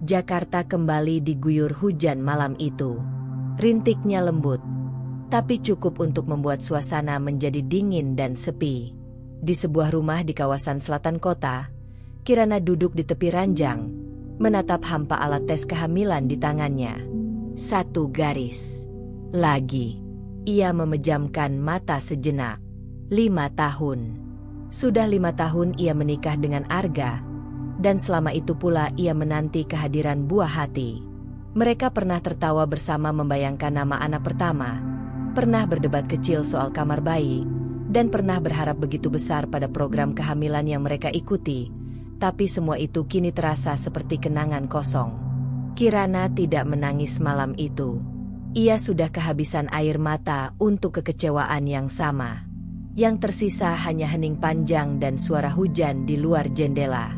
Jakarta kembali diguyur hujan malam itu. Rintiknya lembut, tapi cukup untuk membuat suasana menjadi dingin dan sepi. Di sebuah rumah di kawasan selatan kota, Kirana duduk di tepi ranjang, menatap hampa alat tes kehamilan di tangannya. Satu garis. Lagi. Ia memejamkan mata sejenak. 5 tahun. Sudah 5 tahun ia menikah dengan Arga, dan selama itu pula ia menanti kehadiran buah hati. Mereka pernah tertawa bersama membayangkan nama anak pertama, pernah berdebat kecil soal kamar bayi, dan pernah berharap begitu besar pada program kehamilan yang mereka ikuti, tapi semua itu kini terasa seperti kenangan kosong. Kirana tidak menangis malam itu. Ia sudah kehabisan air mata untuk kekecewaan yang sama. Yang tersisa hanya hening panjang dan suara hujan di luar jendela.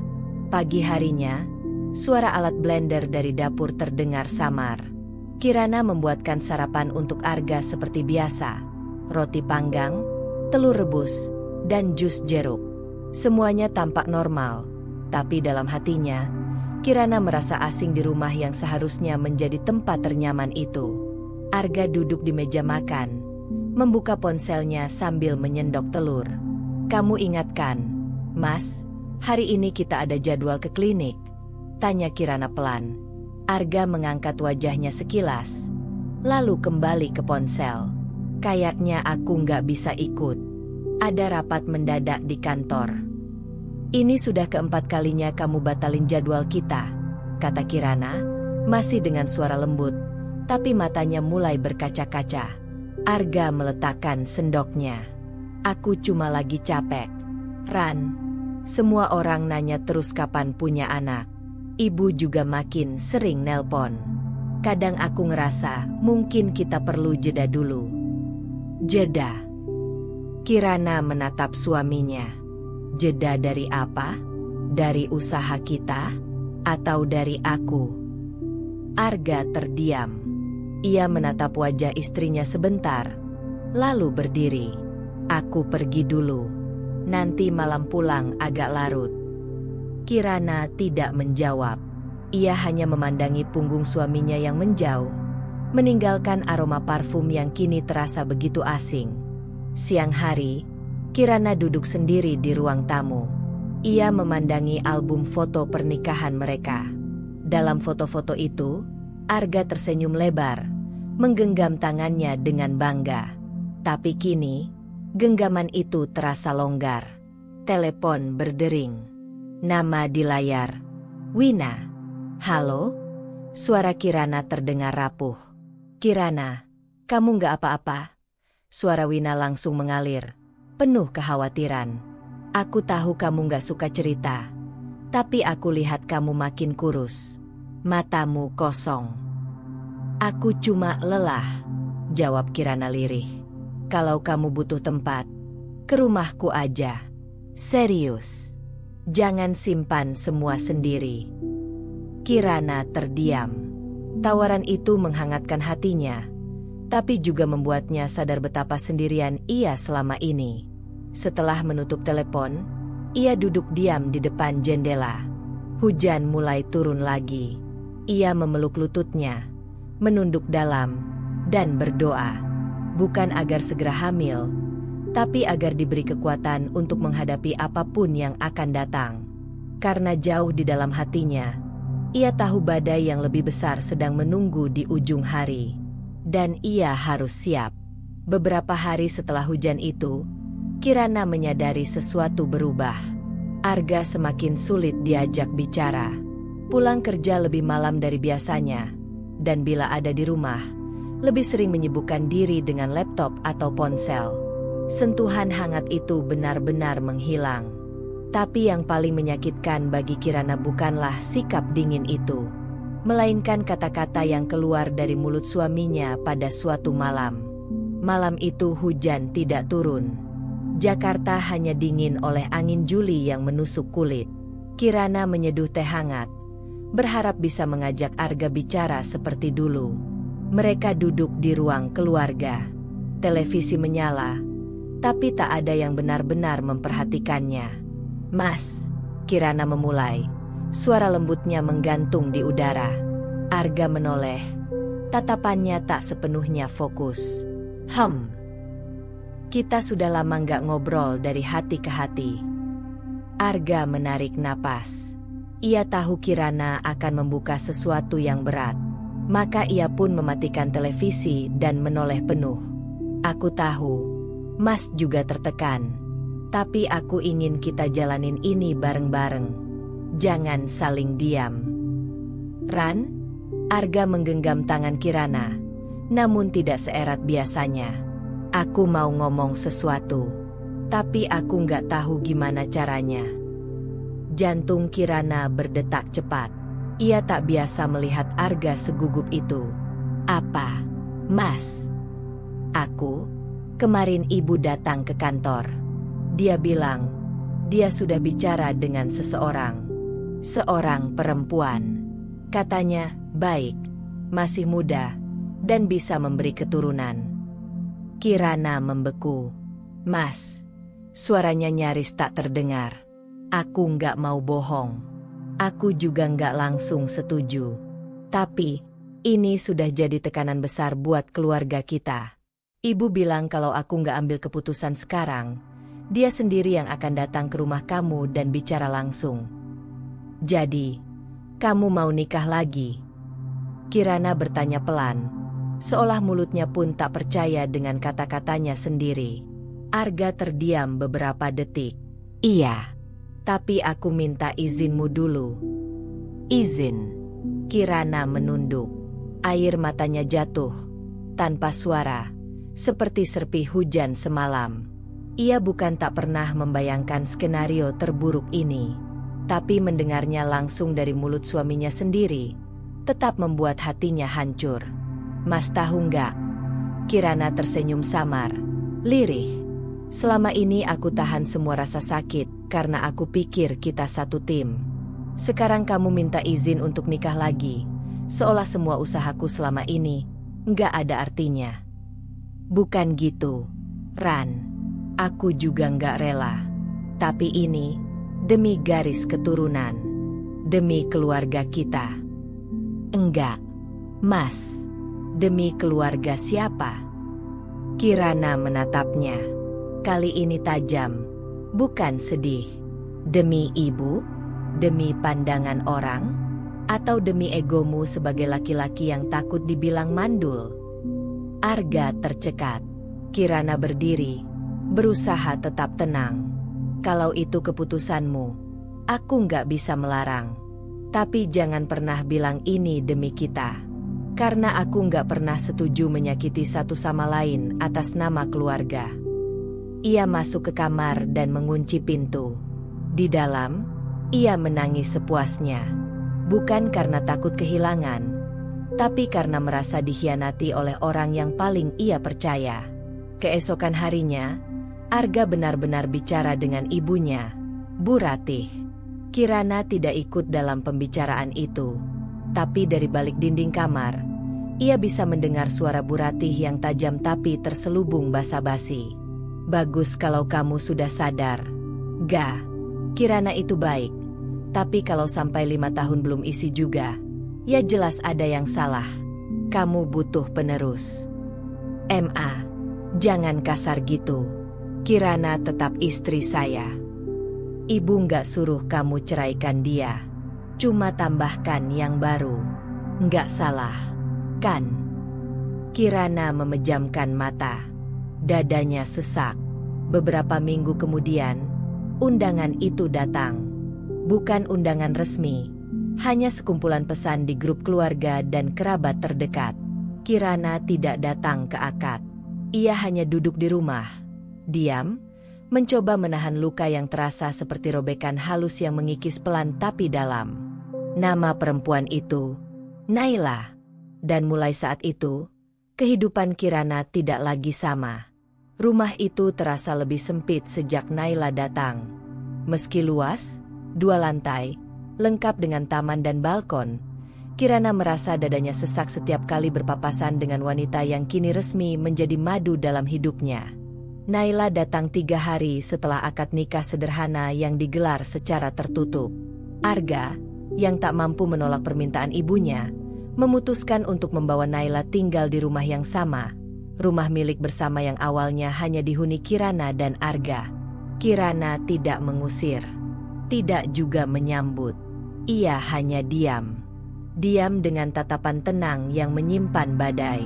Pagi harinya, suara alat blender dari dapur terdengar samar. Kirana membuatkan sarapan untuk Arga seperti biasa. Roti panggang, telur rebus, dan jus jeruk. Semuanya tampak normal, tapi dalam hatinya, Kirana merasa asing di rumah yang seharusnya menjadi tempat ternyaman itu. Arga duduk di meja makan, membuka ponselnya sambil menyendok telur. "Kamu ingatkan, Mas, hari ini kita ada jadwal ke klinik?" tanya Kirana pelan. Arga mengangkat wajahnya sekilas, lalu kembali ke ponsel. "Kayaknya aku nggak bisa ikut. Ada rapat mendadak di kantor." "Ini sudah keempat kalinya kamu batalin jadwal kita," kata Kirana, masih dengan suara lembut, tapi matanya mulai berkaca-kaca. Arga meletakkan sendoknya. "Aku cuma lagi capek, Ran. Semua orang nanya terus kapan punya anak. Ibu juga makin sering nelpon. Kadang aku ngerasa mungkin kita perlu jeda dulu." "Jeda?" Kirana menatap suaminya. "Jeda dari apa? Dari usaha kita? Atau dari aku?" Arga terdiam. Ia menatap wajah istrinya sebentar, lalu berdiri. "Aku pergi dulu. Nanti malam pulang agak larut." Kirana tidak menjawab. Ia hanya memandangi punggung suaminya yang menjauh, meninggalkan aroma parfum yang kini terasa begitu asing. Siang hari, Kirana duduk sendiri di ruang tamu. Ia memandangi album foto pernikahan mereka. Dalam foto-foto itu, Arga tersenyum lebar, menggenggam tangannya dengan bangga. Tapi kini, genggaman itu terasa longgar. Telepon berdering. Nama di layar. "Wina." "Halo?" Suara Kirana terdengar rapuh. "Kirana, kamu nggak apa-apa?" Suara Wina langsung mengalir, penuh kekhawatiran. "Aku tahu kamu nggak suka cerita, tapi aku lihat kamu makin kurus. Matamu kosong." "Aku cuma lelah," jawab Kirana lirih. "Kalau kamu butuh tempat, ke rumahku aja. Serius. Jangan simpan semua sendiri." Kirana terdiam. Tawaran itu menghangatkan hatinya, tapi juga membuatnya sadar betapa sendirian ia selama ini. Setelah menutup telepon, ia duduk diam di depan jendela. Hujan mulai turun lagi. Ia memeluk lututnya, menunduk dalam, dan berdoa. Bukan agar segera hamil, tapi agar diberi kekuatan untuk menghadapi apapun yang akan datang. Karena jauh di dalam hatinya, ia tahu badai yang lebih besar sedang menunggu di ujung hari. Dan ia harus siap. Beberapa hari setelah hujan itu, Kirana menyadari sesuatu berubah. Arga semakin sulit diajak bicara. Pulang kerja lebih malam dari biasanya, dan bila ada di rumah, lebih sering menyibukkan diri dengan laptop atau ponsel. Sentuhan hangat itu benar-benar menghilang. Tapi yang paling menyakitkan bagi Kirana bukanlah sikap dingin itu, melainkan kata-kata yang keluar dari mulut suaminya pada suatu malam. Malam itu hujan tidak turun. Jakarta hanya dingin oleh angin Juli yang menusuk kulit. Kirana menyeduh teh hangat, berharap bisa mengajak Arga bicara seperti dulu. Mereka duduk di ruang keluarga. Televisi menyala, tapi tak ada yang benar-benar memperhatikannya. "Mas," Kirana memulai, Suara lembutnya menggantung di udara. Arga menoleh. Tatapannya tak sepenuhnya fokus. Kita sudah lama nggak ngobrol dari hati ke hati. Arga menarik napas. Ia tahu Kirana akan membuka sesuatu yang berat. Maka ia pun mematikan televisi dan menoleh penuh. Aku tahu, Mas juga tertekan. Tapi aku ingin kita jalanin ini bareng-bareng. Jangan saling diam. Ran? Arga menggenggam tangan Kirana. Namun tidak seerat biasanya. Aku mau ngomong sesuatu, tapi aku nggak tahu gimana caranya. Jantung Kirana berdetak cepat. Ia tak biasa melihat Arga segugup itu. Apa, Mas? Kemarin ibu datang ke kantor. Dia bilang, dia sudah bicara dengan seorang perempuan. Katanya, baik, masih muda, dan bisa memberi keturunan. Kirana membeku. Mas, suaranya nyaris tak terdengar. Aku nggak mau bohong. Aku juga nggak langsung setuju. Tapi, ini sudah jadi tekanan besar buat keluarga kita. Ibu bilang kalau aku nggak ambil keputusan sekarang, dia sendiri yang akan datang ke rumah kamu dan bicara langsung. Jadi, kamu mau nikah lagi? Kirana bertanya pelan. Seolah mulutnya pun tak percaya dengan kata-katanya sendiri. Arga terdiam beberapa detik. Iya, tapi aku minta izinmu dulu. Izin? Kirana menunduk. Air matanya jatuh, tanpa suara, seperti serpi hujan semalam. Ia bukan tak pernah membayangkan skenario terburuk ini, tapi mendengarnya langsung dari mulut suaminya sendiri, tetap membuat hatinya hancur. Mas tahu nggak? Kirana tersenyum samar, lirih. Selama ini aku tahan semua rasa sakit karena aku pikir kita satu tim. Sekarang kamu minta izin untuk nikah lagi, seolah semua usahaku selama ini nggak ada artinya. Bukan gitu, Ran. Aku juga nggak rela. Tapi ini demi garis keturunan, demi keluarga kita. Enggak, Mas. Demi keluarga siapa? Kirana menatapnya. Kali ini tajam, bukan sedih. Demi ibu? Demi pandangan orang? Atau demi egomu sebagai laki-laki yang takut dibilang mandul? Arga tercekat. Kirana berdiri, berusaha tetap tenang. Kalau itu keputusanmu, aku nggak bisa melarang. Tapi jangan pernah bilang ini demi kita. Karena aku nggak pernah setuju menyakiti satu sama lain atas nama keluarga. Ia masuk ke kamar dan mengunci pintu. Di dalam, ia menangis sepuasnya. Bukan karena takut kehilangan, tapi karena merasa dikhianati oleh orang yang paling ia percaya. Keesokan harinya, Arga benar-benar bicara dengan ibunya, Bu Ratih. Kirana tidak ikut dalam pembicaraan itu. Tapi dari balik dinding kamar, ia bisa mendengar suara Bu Ratih yang tajam tapi terselubung basa-basi. Bagus kalau kamu sudah sadar. Ga, Kirana itu baik. Tapi kalau sampai 5 tahun belum isi juga, ya jelas ada yang salah. Kamu butuh penerus. Jangan kasar gitu. Kirana tetap istri saya. Ibu nggak suruh kamu ceraikan dia. Cuma tambahkan yang baru. Nggak salah, kan? Kirana memejamkan mata. Dadanya sesak. Beberapa minggu kemudian, undangan itu datang. Bukan undangan resmi, hanya sekumpulan pesan di grup keluarga dan kerabat terdekat. Kirana tidak datang ke akad. Ia hanya duduk di rumah, diam, mencoba menahan luka yang terasa seperti robekan halus yang mengikis pelan tapi dalam. Nama perempuan itu, Naila. Dan mulai saat itu, kehidupan Kirana tidak lagi sama. Rumah itu terasa lebih sempit sejak Naila datang. Meski luas, 2 lantai, lengkap dengan taman dan balkon, Kirana merasa dadanya sesak setiap kali berpapasan dengan wanita yang kini resmi menjadi madu dalam hidupnya. Naila datang 3 hari setelah akad nikah sederhana yang digelar secara tertutup. Arga, yang tak mampu menolak permintaan ibunya, memutuskan untuk membawa Naila tinggal di rumah yang sama, rumah milik bersama yang awalnya hanya dihuni Kirana dan Arga. Kirana tidak mengusir, tidak juga menyambut. Ia hanya diam. Diam dengan tatapan tenang yang menyimpan badai.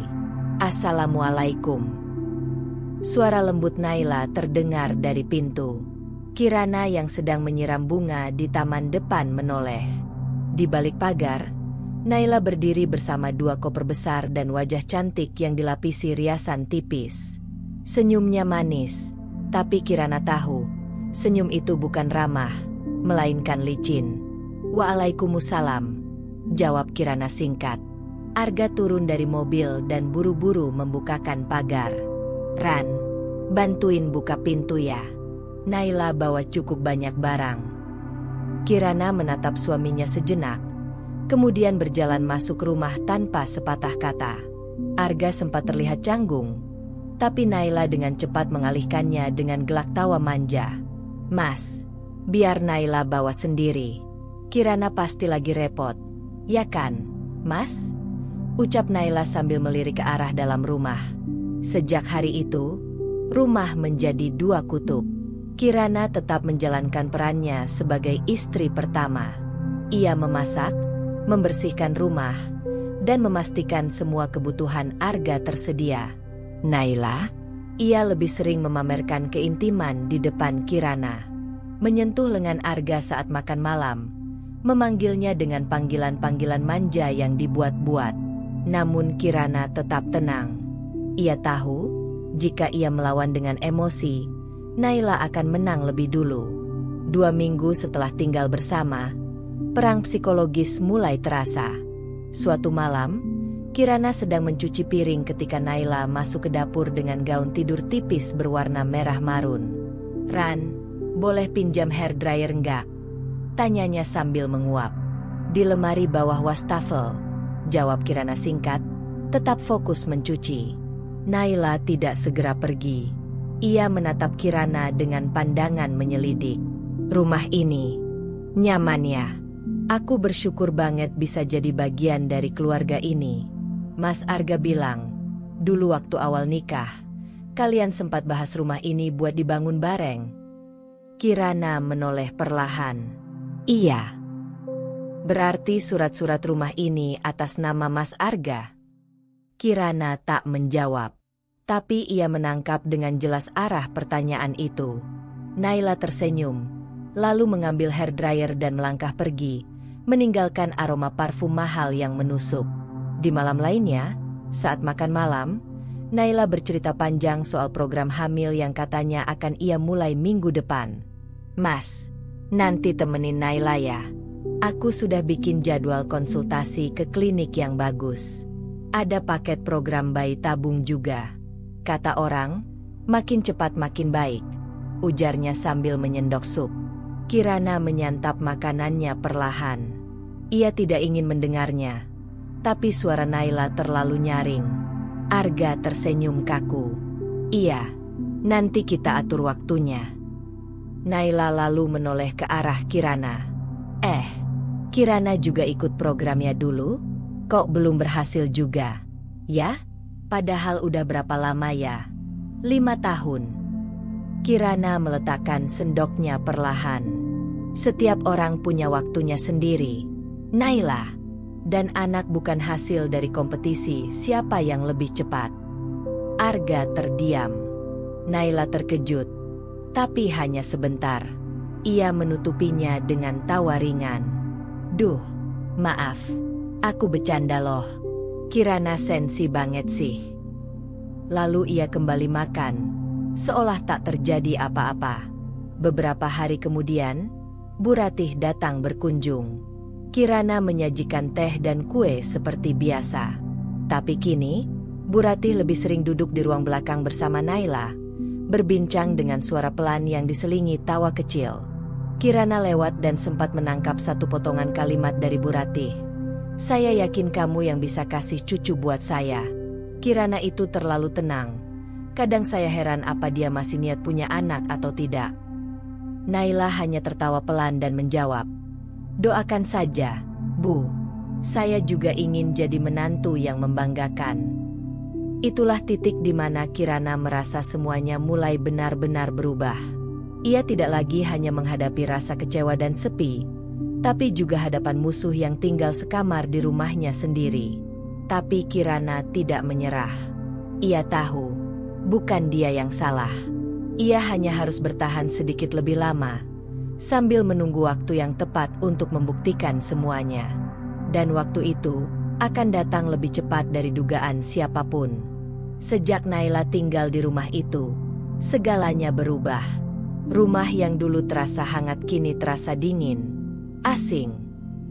"Assalamualaikum." Suara lembut Naila terdengar dari pintu. Kirana yang sedang menyiram bunga di taman depan menoleh. Di balik pagar, Naila berdiri bersama 2 koper besar dan wajah cantik yang dilapisi riasan tipis. Senyumnya manis, tapi Kirana tahu, senyum itu bukan ramah, melainkan licin. "Waalaikumsalam," jawab Kirana singkat. Arga turun dari mobil dan buru-buru membukakan pagar. "Ran, bantuin buka pintu ya. Naila bawa cukup banyak barang." Kirana menatap suaminya sejenak, kemudian berjalan masuk rumah tanpa sepatah kata. Arga sempat terlihat canggung, tapi Naila dengan cepat mengalihkannya dengan gelak tawa manja. "Mas, biar Naila bawa sendiri. Kirana pasti lagi repot. Ya kan, Mas?" ucap Naila sambil melirik ke arah dalam rumah. Sejak hari itu, rumah menjadi 2 kutub. Kirana tetap menjalankan perannya sebagai istri pertama. Ia memasak, membersihkan rumah, dan memastikan semua kebutuhan Arga tersedia. Naila, ia lebih sering memamerkan keintiman di depan Kirana. Menyentuh lengan Arga saat makan malam, memanggilnya dengan panggilan-panggilan manja yang dibuat-buat. Namun Kirana tetap tenang. Ia tahu, jika ia melawan dengan emosi, Naila akan menang lebih dulu. 2 minggu setelah tinggal bersama, perang psikologis mulai terasa. Suatu malam, Kirana sedang mencuci piring ketika Naila masuk ke dapur dengan gaun tidur tipis berwarna merah marun. "Ran, boleh pinjam hair dryer enggak?" tanyanya sambil menguap. "Di lemari bawah wastafel," jawab Kirana singkat, tetap fokus mencuci. Naila tidak segera pergi. Ia menatap Kirana dengan pandangan menyelidik. "Rumah ini nyaman ya? Aku bersyukur banget bisa jadi bagian dari keluarga ini." Mas Arga bilang, "Dulu waktu awal nikah, kalian sempat bahas rumah ini buat dibangun bareng." Kirana menoleh perlahan. "Iya." "Berarti surat-surat rumah ini atas nama Mas Arga?" Kirana tak menjawab, tapi ia menangkap dengan jelas arah pertanyaan itu. Naila tersenyum, lalu mengambil hair dryer dan melangkah pergi, meninggalkan aroma parfum mahal yang menusuk. Di malam lainnya, saat makan malam, Naila bercerita panjang soal program hamil yang katanya akan ia mulai minggu depan. "Mas, nanti temenin Naila ya. Aku sudah bikin jadwal konsultasi ke klinik yang bagus. Ada paket program bayi tabung juga. Kata orang, makin cepat makin baik," ujarnya sambil menyendok sup. Kirana menyantap makanannya perlahan. Ia tidak ingin mendengarnya, tapi suara Naila terlalu nyaring. Arga tersenyum kaku. "Iya, nanti kita atur waktunya." Naila lalu menoleh ke arah Kirana. Kirana juga ikut programnya dulu? Kok belum berhasil juga? Ya? Padahal udah berapa lama ya? 5 tahun. Kirana meletakkan sendoknya perlahan. "Setiap orang punya waktunya sendiri, Naila. Dan anak bukan hasil dari kompetisi siapa yang lebih cepat." Arga terdiam. Naila terkejut, tapi hanya sebentar. Ia menutupinya dengan tawa ringan. "Duh, maaf. Aku bercanda loh. Kirana sensi banget sih." Lalu ia kembali makan, seolah tak terjadi apa-apa. Beberapa hari kemudian, Bu Ratih datang berkunjung. Kirana menyajikan teh dan kue seperti biasa. Tapi kini, Bu Ratih lebih sering duduk di ruang belakang bersama Naila, berbincang dengan suara pelan yang diselingi tawa kecil. Kirana lewat dan sempat menangkap satu potongan kalimat dari Bu Ratih. "Saya yakin kamu yang bisa kasih cucu buat saya." Kirana itu terlalu tenang. Kadang saya heran apa dia masih niat punya anak atau tidak. Naila hanya tertawa pelan dan menjawab, Doakan saja, Bu. Saya juga ingin jadi menantu yang membanggakan. Itulah titik di mana Kirana merasa semuanya mulai benar-benar berubah. Ia tidak lagi hanya menghadapi rasa kecewa dan sepi, tapi juga hadapan musuh yang tinggal sekamar di rumahnya sendiri. Tapi Kirana tidak menyerah. Ia tahu, bukan dia yang salah. Ia hanya harus bertahan sedikit lebih lama, sambil menunggu waktu yang tepat untuk membuktikan semuanya. Dan waktu itu akan datang lebih cepat dari dugaan siapapun. Sejak Naila tinggal di rumah itu, segalanya berubah. Rumah yang dulu terasa hangat kini terasa dingin, asing.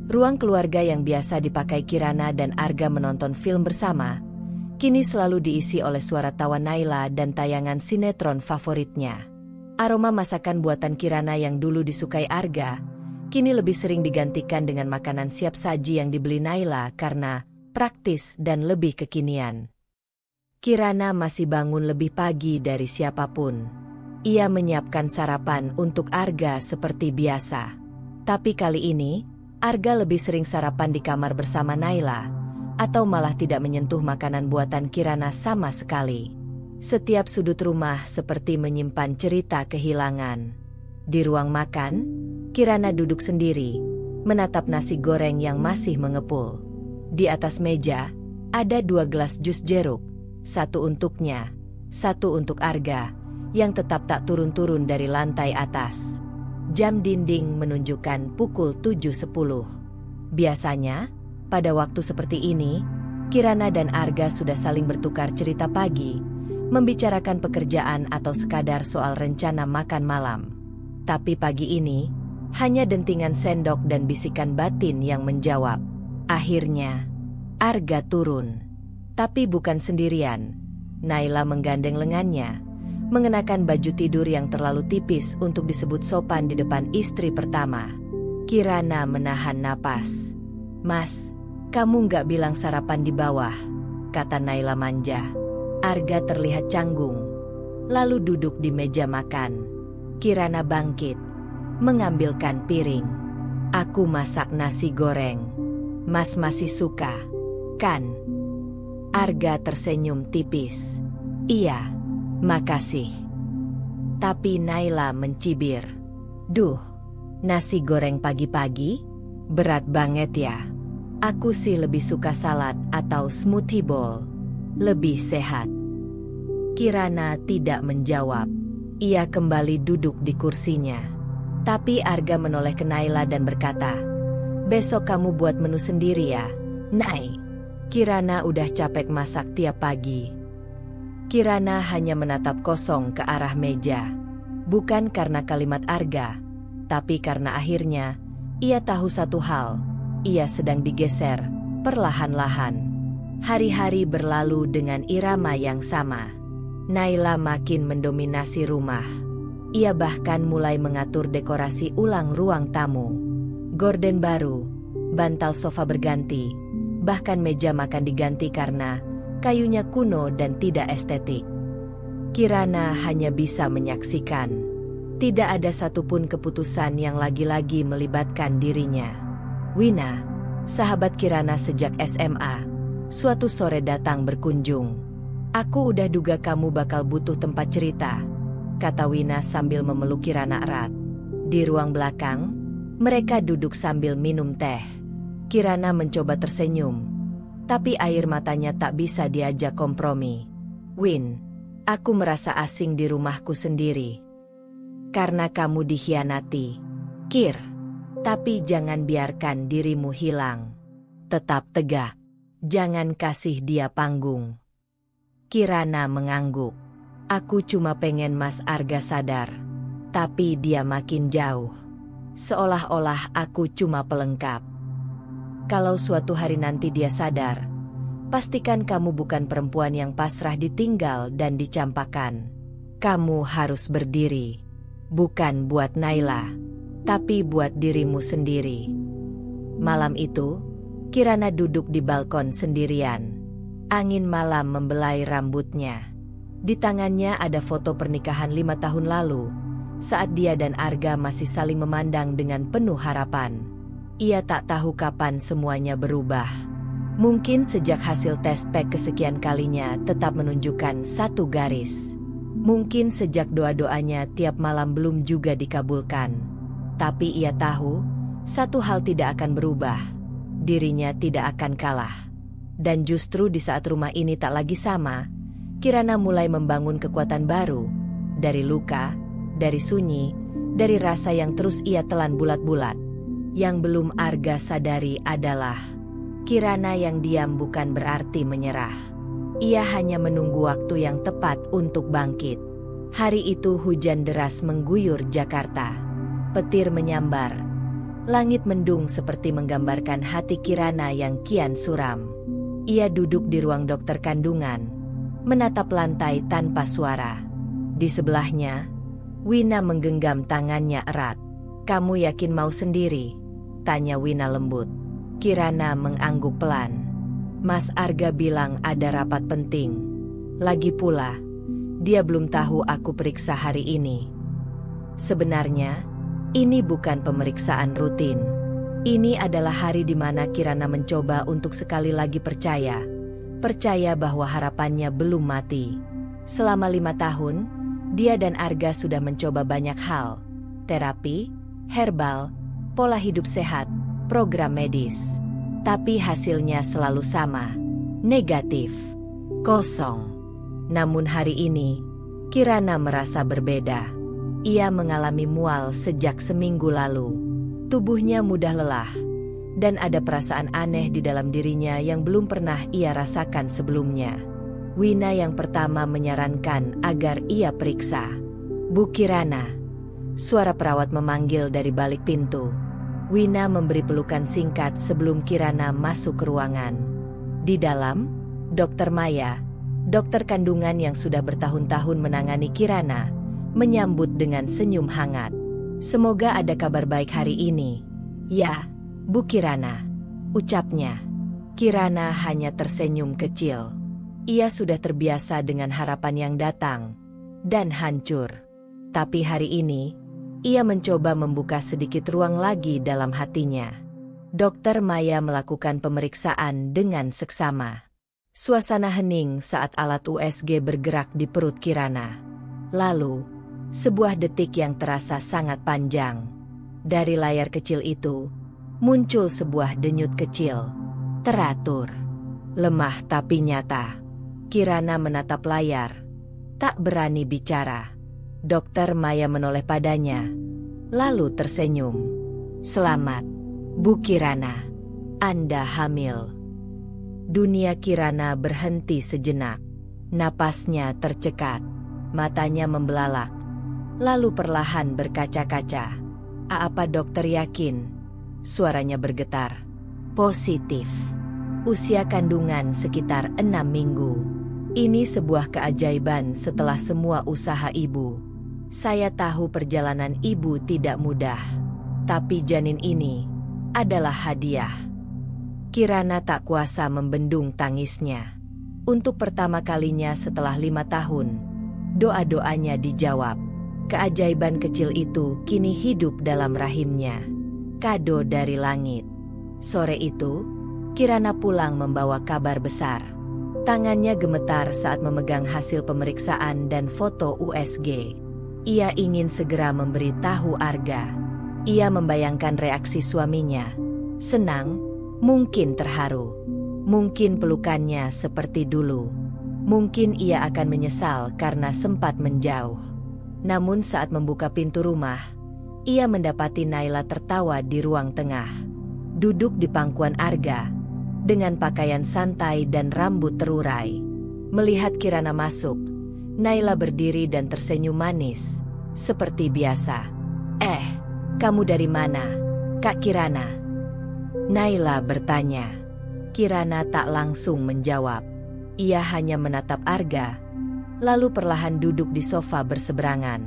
Ruang keluarga yang biasa dipakai Kirana dan Arga menonton film bersama, kini selalu diisi oleh suara tawa Naila dan tayangan sinetron favoritnya. Aroma masakan buatan Kirana yang dulu disukai Arga, kini lebih sering digantikan dengan makanan siap saji yang dibeli Naila karena praktis dan lebih kekinian. Kirana masih bangun lebih pagi dari siapapun. Ia menyiapkan sarapan untuk Arga seperti biasa. Tapi kali ini, Arga lebih sering sarapan di kamar bersama Naila, atau malah tidak menyentuh makanan buatan Kirana sama sekali. Setiap sudut rumah seperti menyimpan cerita kehilangan. Di ruang makan, Kirana duduk sendiri, menatap nasi goreng yang masih mengepul. Di atas meja, ada 2 gelas jus jeruk, satu untuknya, satu untuk Arga, yang tetap tak turun-turun dari lantai atas. Jam dinding menunjukkan pukul 7.10. Biasanya, pada waktu seperti ini, Kirana dan Arga sudah saling bertukar cerita pagi, membicarakan pekerjaan atau sekadar soal rencana makan malam. Tapi pagi ini, hanya dentingan sendok dan bisikan batin yang menjawab. Akhirnya, Arga turun. Tapi bukan sendirian. Naila menggandeng lengannya, mengenakan baju tidur yang terlalu tipis untuk disebut sopan di depan istri pertama. Kirana menahan napas. "Mas, kamu nggak bilang sarapan di bawah," kata Naila manja. Arga terlihat canggung, lalu duduk di meja makan. Kirana bangkit, mengambilkan piring. "Aku masak nasi goreng. Mas masih suka, kan?" Arga tersenyum tipis. "Iya, makasih." Tapi Naila mencibir. "Duh, nasi goreng pagi-pagi? Berat banget ya. Aku sih lebih suka salad atau smoothie bowl. Lebih sehat." Kirana tidak menjawab. Ia kembali duduk di kursinya. Tapi Arga menoleh ke Naila dan berkata, "Besok kamu buat menu sendiri ya, Nay." Kirana udah capek masak tiap pagi. Kirana hanya menatap kosong ke arah meja. Bukan karena kalimat Arga, tapi karena akhirnya ia tahu satu hal. Ia sedang digeser, perlahan-lahan. Hari-hari berlalu dengan irama yang sama. Naila makin mendominasi rumah. Ia bahkan mulai mengatur dekorasi ulang ruang tamu. Gorden baru, bantal sofa berganti, bahkan meja makan diganti karena kayunya kuno dan tidak estetik. Kirana hanya bisa menyaksikan. Tidak ada satupun keputusan yang lagi-lagi melibatkan dirinya. Wina, sahabat Kirana sejak SMA, suatu sore datang berkunjung. "Aku udah duga kamu bakal butuh tempat cerita," kata Wina sambil memeluk Kirana erat. Di ruang belakang, mereka duduk sambil minum teh. Kirana mencoba tersenyum, tapi air matanya tak bisa diajak kompromi. "Win, aku merasa asing di rumahku sendiri. Karena kamu dikhianati, Kir. Tapi jangan biarkan dirimu hilang. Tetap tegak. Jangan kasih dia panggung." Kirana mengangguk. "Aku cuma pengen Mas Arga sadar." Tapi dia makin jauh. Seolah-olah aku cuma pelengkap. "Kalau suatu hari nanti dia sadar, pastikan kamu bukan perempuan yang pasrah ditinggal dan dicampakkan. Kamu harus berdiri. Bukan buat Naila, tapi buat dirimu sendiri." Malam itu, Kirana duduk di balkon sendirian. Angin malam membelai rambutnya. Di tangannya ada foto pernikahan 5 tahun lalu, saat dia dan Arga masih saling memandang dengan penuh harapan. Ia tak tahu kapan semuanya berubah. Mungkin sejak hasil tes PEC kesekian kalinya tetap menunjukkan satu garis. Mungkin sejak doa-doanya tiap malam belum juga dikabulkan. Tapi ia tahu, satu hal tidak akan berubah. Dirinya tidak akan kalah. Dan justru di saat rumah ini tak lagi sama, Kirana mulai membangun kekuatan baru. Dari luka, dari sunyi, dari rasa yang terus ia telan bulat-bulat. Yang belum Arga sadari adalah Kirana yang diam bukan berarti menyerah. Ia hanya menunggu waktu yang tepat untuk bangkit. Hari itu hujan deras mengguyur Jakarta. Petir menyambar. Langit mendung seperti menggambarkan hati Kirana yang kian suram. Ia duduk di ruang dokter kandungan, menatap lantai tanpa suara. Di sebelahnya, Wina menggenggam tangannya erat. "Kamu yakin mau sendiri?" tanya Wina lembut. Kirana mengangguk pelan. "Mas Arga bilang ada rapat penting. Lagi pula, dia belum tahu aku periksa hari ini." Sebenarnya, ini bukan pemeriksaan rutin. Ini adalah hari di mana Kirana mencoba untuk sekali lagi percaya. Percaya bahwa harapannya belum mati. Selama 5 tahun, dia dan Arga sudah mencoba banyak hal. Terapi, herbal, pola hidup sehat, program medis. Tapi hasilnya selalu sama. Negatif. Kosong. Namun hari ini, Kirana merasa berbeda. Ia mengalami mual sejak seminggu lalu. Tubuhnya mudah lelah. Dan ada perasaan aneh di dalam dirinya yang belum pernah ia rasakan sebelumnya. Wina yang pertama menyarankan agar ia periksa. "Bu Kirana." Suara perawat memanggil dari balik pintu. Wina memberi pelukan singkat sebelum Kirana masuk ke ruangan. Di dalam, Dokter Maya, dokter kandungan yang sudah bertahun-tahun menangani Kirana, menyambut dengan senyum hangat. "Semoga ada kabar baik hari ini." "Ya, Bu Kirana," ucapnya. Kirana hanya tersenyum kecil. Ia sudah terbiasa dengan harapan yang datang dan hancur. Tapi hari ini, ia mencoba membuka sedikit ruang lagi dalam hatinya. Dokter Maya melakukan pemeriksaan dengan seksama. Suasana hening saat alat USG bergerak di perut Kirana. Lalu, sebuah detik yang terasa sangat panjang. Dari layar kecil itu, muncul sebuah denyut kecil. Teratur. Lemah tapi nyata. Kirana menatap layar. Tak berani bicara. Dokter Maya menoleh padanya, lalu tersenyum. "Selamat, Bu Kirana. Anda hamil." Dunia Kirana berhenti sejenak. Napasnya tercekat. Matanya membelalak. Lalu perlahan berkaca-kaca. "Apa dokter yakin?" Suaranya bergetar. "Positif. Usia kandungan sekitar 6 minggu. Ini sebuah keajaiban setelah semua usaha ibu. Saya tahu perjalanan ibu tidak mudah. Tapi janin ini adalah hadiah." Kirana tak kuasa membendung tangisnya. Untuk pertama kalinya setelah 5 tahun, doa-doanya dijawab. Keajaiban kecil itu kini hidup dalam rahimnya. Kado dari langit. Sore itu, Kirana pulang membawa kabar besar. Tangannya gemetar saat memegang hasil pemeriksaan dan foto USG. Ia ingin segera memberitahu Arga. Ia membayangkan reaksi suaminya. Senang, mungkin terharu. Mungkin pelukannya seperti dulu. Mungkin ia akan menyesal karena sempat menjauh. Namun saat membuka pintu rumah, ia mendapati Naila tertawa di ruang tengah. Duduk di pangkuan Arga, dengan pakaian santai dan rambut terurai. Melihat Kirana masuk, Naila berdiri dan tersenyum manis, seperti biasa. Kamu dari mana, Kak Kirana?" Naila bertanya. Kirana tak langsung menjawab. Ia hanya menatap Arga, lalu perlahan duduk di sofa berseberangan.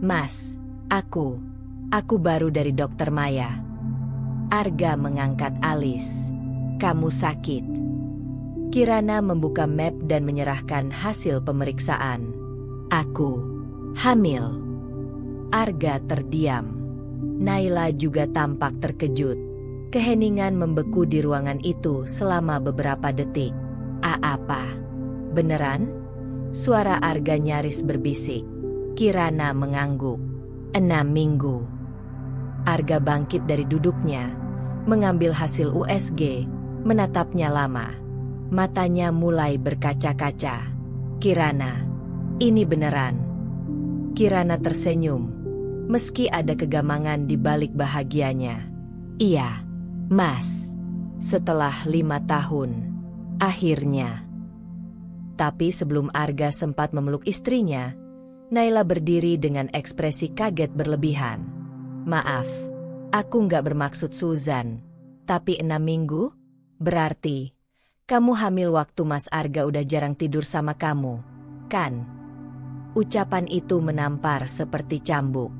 "Mas, aku baru dari Dokter Maya." Arga mengangkat alis. "Kamu sakit?" Kirana membuka map dan menyerahkan hasil pemeriksaan. "Aku hamil." Arga terdiam. Naila juga tampak terkejut. Keheningan membeku di ruangan itu selama beberapa detik. Apa? Beneran? Suara Arga nyaris berbisik. Kirana mengangguk. 6 minggu. Arga bangkit dari duduknya, mengambil hasil USG, menatapnya lama. Matanya mulai berkaca-kaca. Kirana, ini beneran. Kirana tersenyum, meski ada kegamangan di balik bahagianya. Iya, Mas. Setelah 5 tahun. Akhirnya. Tapi sebelum Arga sempat memeluk istrinya, Naila berdiri dengan ekspresi kaget berlebihan. Maaf, aku nggak bermaksud Suzan. Tapi 6 minggu? Berarti, kamu hamil waktu Mas Arga udah jarang tidur sama kamu, kan? Ucapan itu menampar seperti cambuk.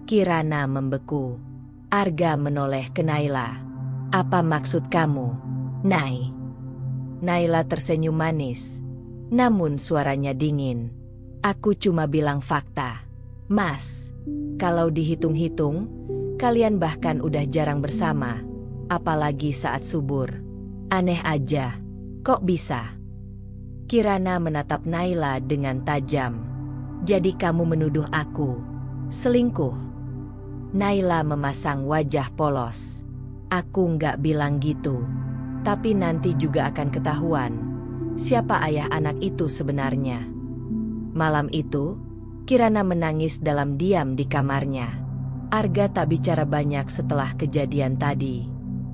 Kirana membeku. Arga menoleh ke Naila. Apa maksud kamu, Nay? Naila tersenyum manis, namun suaranya dingin. Aku cuma bilang fakta. Mas, kalau dihitung-hitung, kalian bahkan udah jarang bersama, apalagi saat subur. Aneh aja, kok bisa? Kirana menatap Naila dengan tajam. Jadi kamu menuduh aku selingkuh? Naila memasang wajah polos. Aku nggak bilang gitu. Tapi nanti juga akan ketahuan siapa ayah anak itu sebenarnya. Malam itu, Kirana menangis dalam diam di kamarnya. Arga tak bicara banyak setelah kejadian tadi.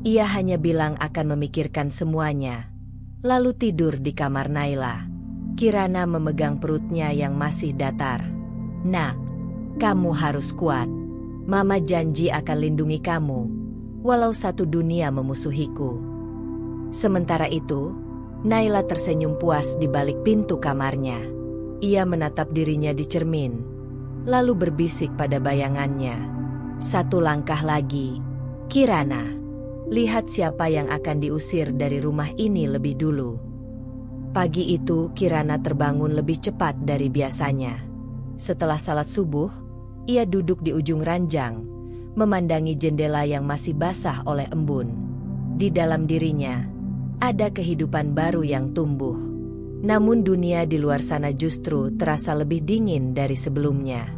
Ia hanya bilang akan memikirkan semuanya, lalu tidur di kamar Naila. Kirana memegang perutnya yang masih datar. Nak, kamu harus kuat. Mama janji akan lindungi kamu, walau satu dunia memusuhiku. Sementara itu, Naila tersenyum puas di balik pintu kamarnya. Ia menatap dirinya di cermin, lalu berbisik pada bayangannya. 1 langkah lagi. Kirana, lihat siapa yang akan diusir dari rumah ini lebih dulu. Pagi itu Kirana terbangun lebih cepat dari biasanya. Setelah salat subuh, ia duduk di ujung ranjang, memandangi jendela yang masih basah oleh embun. Di dalam dirinya, ada kehidupan baru yang tumbuh. Namun dunia di luar sana justru terasa lebih dingin dari sebelumnya.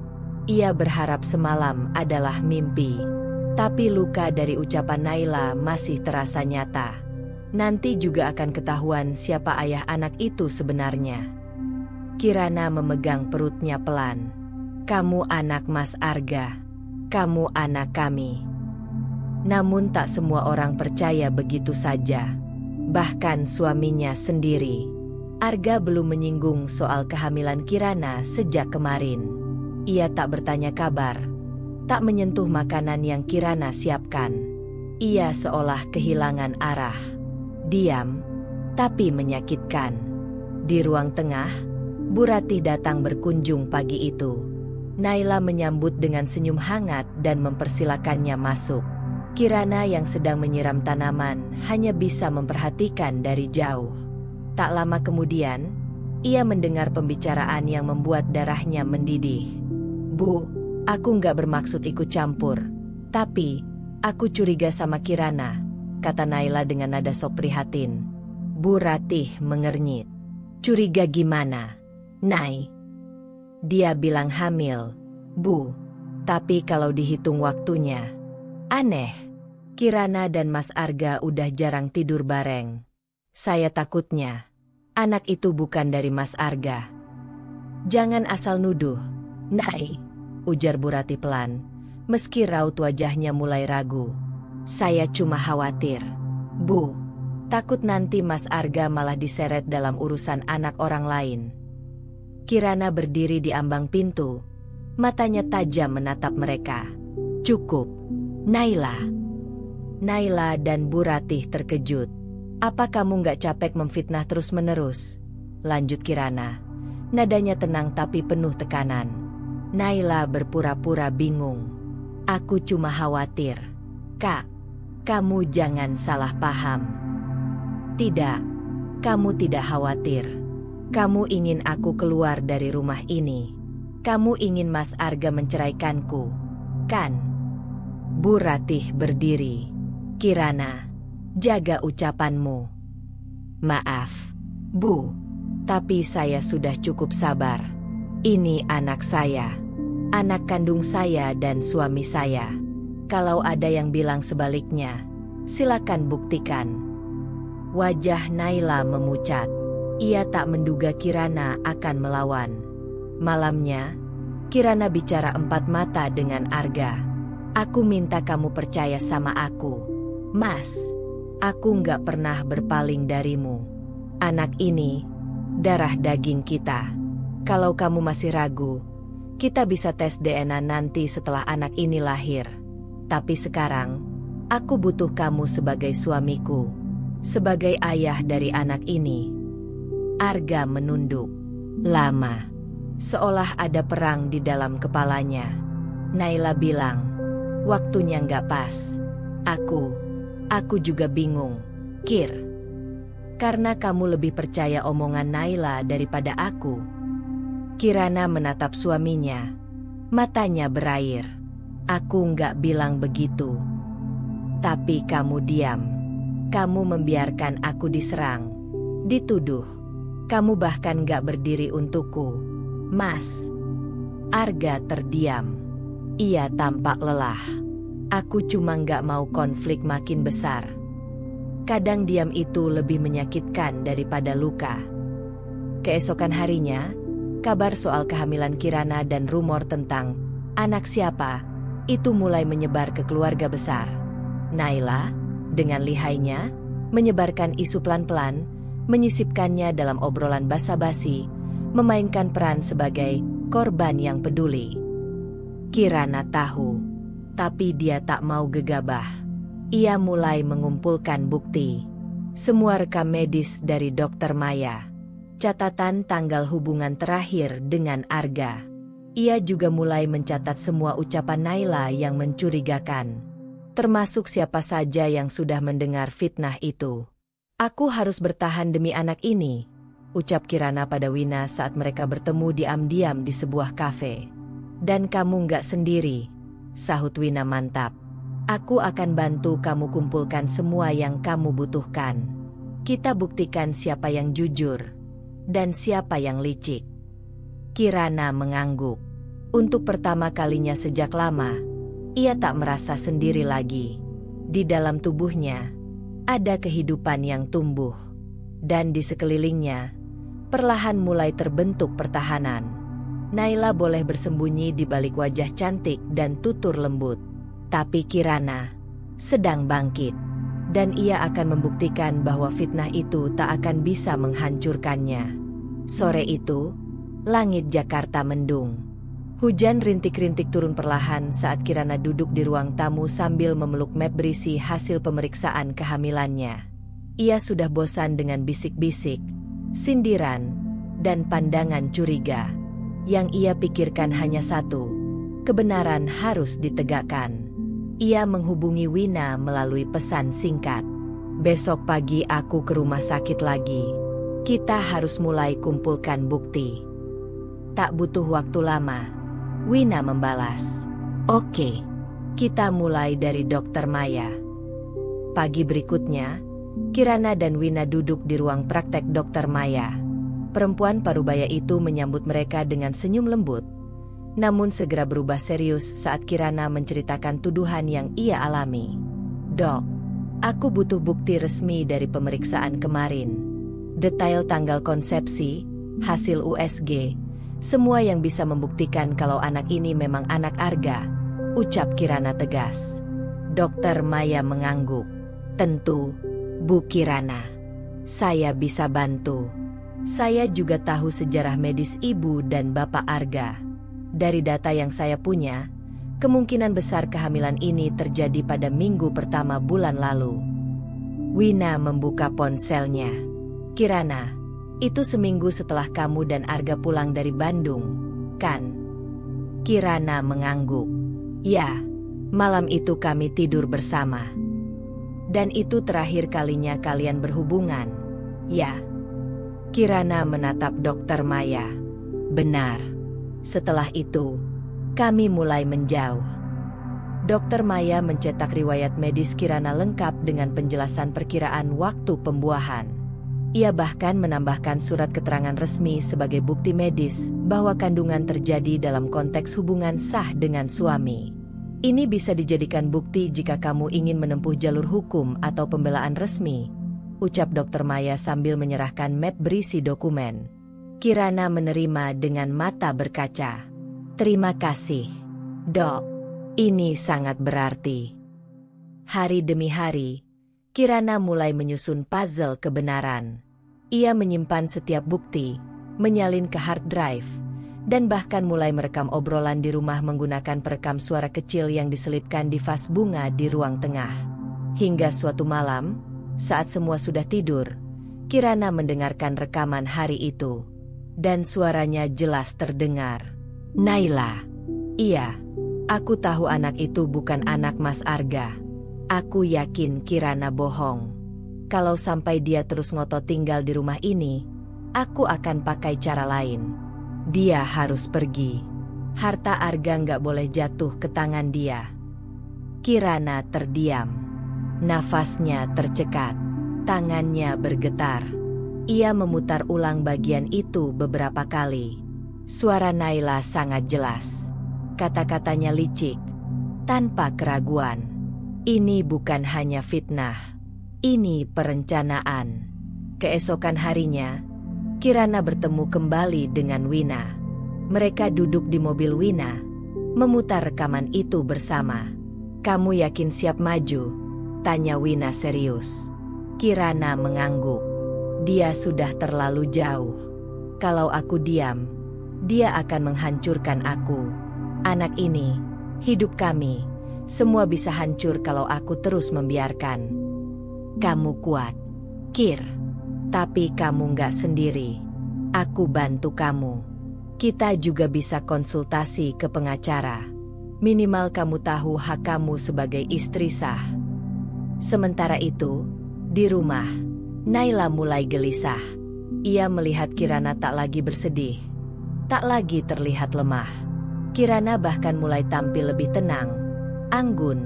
Ia berharap semalam adalah mimpi. Tapi luka dari ucapan Naila masih terasa nyata. Nanti juga akan ketahuan siapa ayah anak itu sebenarnya. Kirana memegang perutnya pelan. Kamu anak Mas Arga. Kamu anak kami. Namun tak semua orang percaya begitu saja. Bahkan suaminya sendiri. Arga belum menyinggung soal kehamilan Kirana sejak kemarin. Ia tak bertanya kabar, tak menyentuh makanan yang Kirana siapkan. Ia seolah kehilangan arah. Diam, tapi menyakitkan. Di ruang tengah, Bu Ratih datang berkunjung pagi itu. Naila menyambut dengan senyum hangat dan mempersilakannya masuk. Kirana yang sedang menyiram tanaman hanya bisa memperhatikan dari jauh. Tak lama kemudian, ia mendengar pembicaraan yang membuat darahnya mendidih. Bu, aku nggak bermaksud ikut campur. Tapi, aku curiga sama Kirana, kata Naila dengan nada sok prihatin. Bu Ratih mengernyit. Curiga gimana, Nay? Dia bilang hamil, Bu. Tapi kalau dihitung waktunya, aneh. Kirana dan Mas Arga udah jarang tidur bareng. Saya takutnya, anak itu bukan dari Mas Arga. Jangan asal nuduh, Nay, ujar Bu Ratih pelan, meski raut wajahnya mulai ragu. Saya cuma khawatir, Bu, takut nanti Mas Arga malah diseret dalam urusan anak orang lain. Kirana berdiri di ambang pintu, matanya tajam menatap mereka. Cukup, Naila. Naila dan Bu Ratih terkejut. Apa kamu nggak capek memfitnah terus-menerus? Lanjut Kirana. Nadanya tenang tapi penuh tekanan. Naila berpura-pura bingung. Aku cuma khawatir. Kak, kamu jangan salah paham. Tidak, kamu tidak khawatir. Kamu ingin aku keluar dari rumah ini. Kamu ingin Mas Arga menceraikanku, kan? Bu Ratih berdiri. Kirana, jaga ucapanmu. Maaf, Bu. Tapi saya sudah cukup sabar. Ini anak saya. Anak kandung saya dan suami saya. Kalau ada yang bilang sebaliknya, silakan buktikan. Wajah Naila memucat. Ia tak menduga Kirana akan melawan. Malamnya, Kirana bicara empat mata dengan Arga. Aku minta kamu percaya sama aku. Mas, aku nggak pernah berpaling darimu. Anak ini, darah daging kita. Kalau kamu masih ragu, kita bisa tes DNA nanti setelah anak ini lahir. Tapi sekarang, aku butuh kamu sebagai suamiku, sebagai ayah dari anak ini. Arga menunduk. Lama, seolah ada perang di dalam kepalanya. Naila bilang, waktunya nggak pas. Aku juga bingung, Kir. Karena kamu lebih percaya omongan Naila daripada aku. Kirana menatap suaminya. Matanya berair. Aku nggak bilang begitu. Tapi kamu diam. Kamu membiarkan aku diserang, dituduh. Kamu bahkan nggak berdiri untukku. Mas. Arga terdiam. Ia tampak lelah. Aku cuma nggak mau konflik makin besar. Kadang diam itu lebih menyakitkan daripada luka. Keesokan harinya, kabar soal kehamilan Kirana dan rumor tentang anak siapa itu mulai menyebar ke keluarga besar. Naila, dengan lihainya, menyebarkan isu pelan-pelan, menyisipkannya dalam obrolan basa-basi, memainkan peran sebagai korban yang peduli. Kirana tahu, tapi dia tak mau gegabah. Ia mulai mengumpulkan bukti. Semua rekam medis dari Dokter Maya. Catatan tanggal hubungan terakhir dengan Arga. Ia juga mulai mencatat semua ucapan Naila yang mencurigakan. Termasuk siapa saja yang sudah mendengar fitnah itu. Aku harus bertahan demi anak ini, ucap Kirana pada Wina saat mereka bertemu diam-diam di sebuah kafe. Dan kamu nggak sendiri, sahut Wina mantap. Aku akan bantu kamu kumpulkan semua yang kamu butuhkan. Kita buktikan siapa yang jujur dan siapa yang licik. Kirana mengangguk. Untuk pertama kalinya sejak lama, ia tak merasa sendiri lagi. Di dalam tubuhnya, ada kehidupan yang tumbuh. Dan di sekelilingnya, perlahan mulai terbentuk pertahanan. Naila boleh bersembunyi di balik wajah cantik dan tutur lembut. Tapi Kirana sedang bangkit. Dan ia akan membuktikan bahwa fitnah itu tak akan bisa menghancurkannya. Sore itu, langit Jakarta mendung. Hujan rintik-rintik turun perlahan saat Kirana duduk di ruang tamu sambil memeluk map berisi hasil pemeriksaan kehamilannya. Ia sudah bosan dengan bisik-bisik, sindiran, dan pandangan curiga. Yang ia pikirkan hanya satu, kebenaran harus ditegakkan. Ia menghubungi Wina melalui pesan singkat. Besok pagi aku ke rumah sakit lagi. Kita harus mulai kumpulkan bukti. Tak butuh waktu lama. Wina membalas. Oke, kita mulai dari Dokter Maya. Pagi berikutnya, Kirana dan Wina duduk di ruang praktek Dokter Maya. Perempuan parubaya itu menyambut mereka dengan senyum lembut. Namun segera berubah serius saat Kirana menceritakan tuduhan yang ia alami. Dok, aku butuh bukti resmi dari pemeriksaan kemarin. Detail tanggal konsepsi, hasil USG, semua yang bisa membuktikan kalau anak ini memang anak Arga, ucap Kirana tegas. Dokter Maya mengangguk. Tentu, Bu Kirana. Saya bisa bantu. Saya juga tahu sejarah medis ibu dan bapak Arga. Dari data yang saya punya, kemungkinan besar kehamilan ini terjadi pada minggu pertama bulan lalu. Wina membuka ponselnya. Kirana, itu seminggu setelah kamu dan Arga pulang dari Bandung, kan? Kirana mengangguk. Ya, malam itu kami tidur bersama. Dan itu terakhir kalinya kalian berhubungan, ya? Kirana menatap Dokter Maya. Benar. Setelah itu, kami mulai menjauh. Dokter Maya mencetak riwayat medis Kirana lengkap dengan penjelasan perkiraan waktu pembuahan. Ia bahkan menambahkan surat keterangan resmi sebagai bukti medis bahwa kandungan terjadi dalam konteks hubungan sah dengan suami. Ini bisa dijadikan bukti jika kamu ingin menempuh jalur hukum atau pembelaan resmi, ucap Dokter Maya sambil menyerahkan map berisi dokumen. Kirana menerima dengan mata berkaca. Terima kasih, Dok. Ini sangat berarti. Hari demi hari, Kirana mulai menyusun puzzle kebenaran. Ia menyimpan setiap bukti, menyalin ke hard drive, dan bahkan mulai merekam obrolan di rumah menggunakan perekam suara kecil yang diselipkan di vas bunga di ruang tengah. Hingga suatu malam, saat semua sudah tidur, Kirana mendengarkan rekaman hari itu. Dan suaranya jelas terdengar. Naila. Iya. Aku tahu anak itu bukan anak Mas Arga. Aku yakin Kirana bohong. Kalau sampai dia terus ngotot tinggal di rumah ini, aku akan pakai cara lain. Dia harus pergi. Harta Arga nggak boleh jatuh ke tangan dia. Kirana terdiam. Nafasnya tercekat. Tangannya bergetar. Ia memutar ulang bagian itu beberapa kali. Suara Naila sangat jelas. Kata-katanya licik, tanpa keraguan. Ini bukan hanya fitnah. Ini perencanaan. Keesokan harinya, Kirana bertemu kembali dengan Wina. Mereka duduk di mobil Wina, memutar rekaman itu bersama. Kamu yakin siap maju? Tanya Wina serius. Kirana mengangguk. Dia sudah terlalu jauh. Kalau aku diam, dia akan menghancurkan aku. Anak ini, hidup kami, semua bisa hancur kalau aku terus membiarkan. Kamu kuat, Kir. Tapi kamu nggak sendiri. Aku bantu kamu. Kita juga bisa konsultasi ke pengacara. Minimal kamu tahu hak kamu sebagai istri sah. Sementara itu, di rumah, Naila mulai gelisah. Ia melihat Kirana tak lagi bersedih. Tak lagi terlihat lemah. Kirana bahkan mulai tampil lebih tenang, anggun,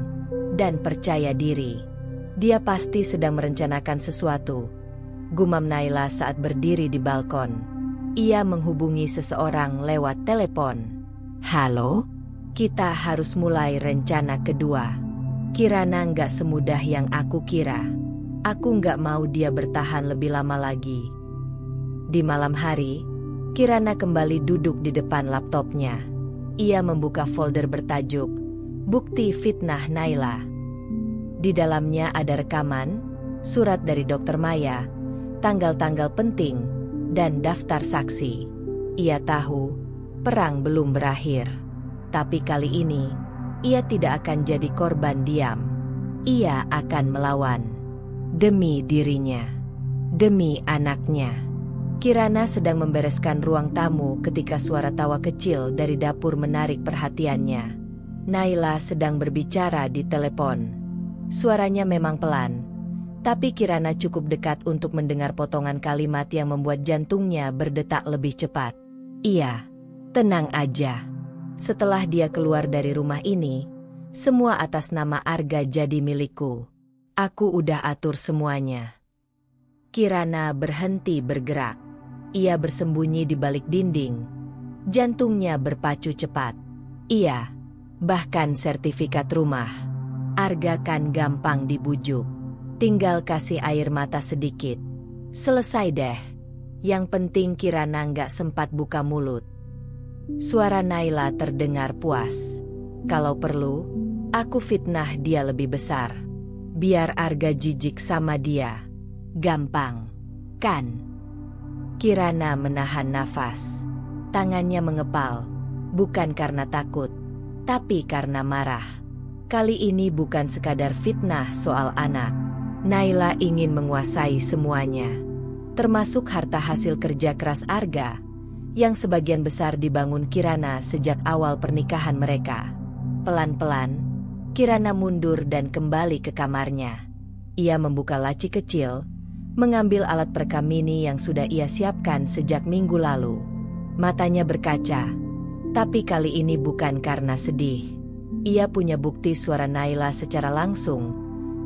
dan percaya diri. Dia pasti sedang merencanakan sesuatu. Gumam Naila saat berdiri di balkon. Ia menghubungi seseorang lewat telepon. Halo? Kita harus mulai rencana kedua. Kirana nggak semudah yang aku kira. Aku nggak mau dia bertahan lebih lama lagi. Di malam hari, Kirana kembali duduk di depan laptopnya. Ia membuka folder bertajuk Bukti Fitnah Naila. Di dalamnya ada rekaman, surat dari Dokter Maya, tanggal-tanggal penting, dan daftar saksi. Ia tahu, perang belum berakhir. Tapi kali ini, ia tidak akan jadi korban diam. Ia akan melawan. Demi dirinya. Demi anaknya. Kirana sedang membereskan ruang tamu ketika suara tawa kecil dari dapur menarik perhatiannya. Naila sedang berbicara di telepon. Suaranya memang pelan, tapi Kirana cukup dekat untuk mendengar potongan kalimat yang membuat jantungnya berdetak lebih cepat. Iya, tenang aja. Setelah dia keluar dari rumah ini, semua atas nama Arga jadi milikku. Aku udah atur semuanya. Kirana berhenti bergerak. Ia bersembunyi di balik dinding. Jantungnya berpacu cepat. Iya, bahkan sertifikat rumah. Arga kan gampang dibujuk. Tinggal kasih air mata sedikit. Selesai deh. Yang penting Kirana nggak sempat buka mulut. Suara Naila terdengar puas. Kalau perlu, aku fitnah dia lebih besar. Biar Arga jijik sama dia. Gampang, kan? Kirana menahan nafas. Tangannya mengepal, bukan karena takut, tapi karena marah. Kali ini bukan sekadar fitnah soal anak. Naila ingin menguasai semuanya, termasuk harta hasil kerja keras Arga, yang sebagian besar dibangun Kirana sejak awal pernikahan mereka. Pelan-pelan, Kirana mundur dan kembali ke kamarnya. Ia membuka laci kecil, mengambil alat perekam mini yang sudah ia siapkan sejak minggu lalu. Matanya berkaca, tapi kali ini bukan karena sedih. Ia punya bukti suara Naila secara langsung,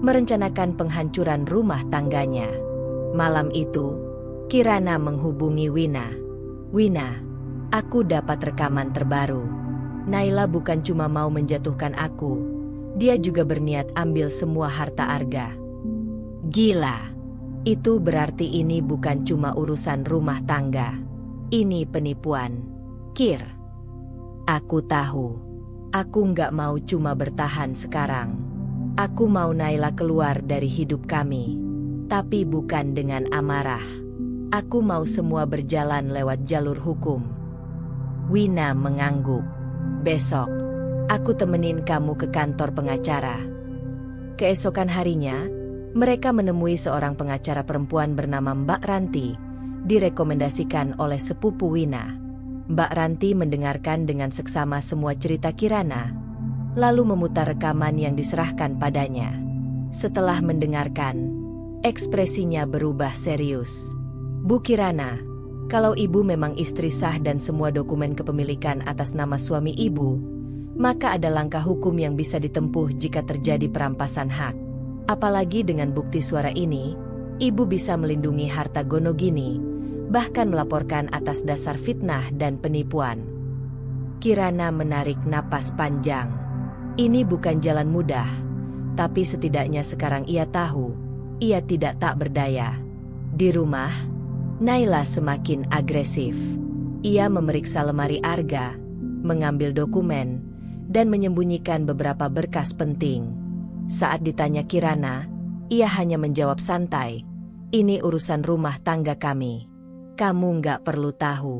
merencanakan penghancuran rumah tangganya. Malam itu, Kirana menghubungi Wina. "Wina, aku dapat rekaman terbaru. Naila bukan cuma mau menjatuhkan aku, dia juga berniat ambil semua harta Arga." "Gila. Itu berarti ini bukan cuma urusan rumah tangga. Ini penipuan, Kir." "Aku tahu. Aku nggak mau cuma bertahan sekarang. Aku mau Naila keluar dari hidup kami. Tapi bukan dengan amarah. Aku mau semua berjalan lewat jalur hukum." Wina mengangguk. "Besok, aku temenin kamu ke kantor pengacara." Keesokan harinya, mereka menemui seorang pengacara perempuan bernama Mbak Ranti, direkomendasikan oleh sepupu Wina. Mbak Ranti mendengarkan dengan seksama semua cerita Kirana, lalu memutar rekaman yang diserahkan padanya. Setelah mendengarkan, ekspresinya berubah serius. "Bu Kirana, kalau ibu memang istri sah dan semua dokumen kepemilikan atas nama suami ibu, maka ada langkah hukum yang bisa ditempuh jika terjadi perampasan hak. Apalagi dengan bukti suara ini, ibu bisa melindungi harta Gonogini, bahkan melaporkan atas dasar fitnah dan penipuan." Kirana menarik napas panjang. Ini bukan jalan mudah, tapi setidaknya sekarang ia tahu, ia tidak tak berdaya. Di rumah, Naila semakin agresif. Ia memeriksa lemari Arga, mengambil dokumen, dan menyembunyikan beberapa berkas penting. Saat ditanya Kirana, ia hanya menjawab santai, "Ini urusan rumah tangga kami. Kamu nggak perlu tahu."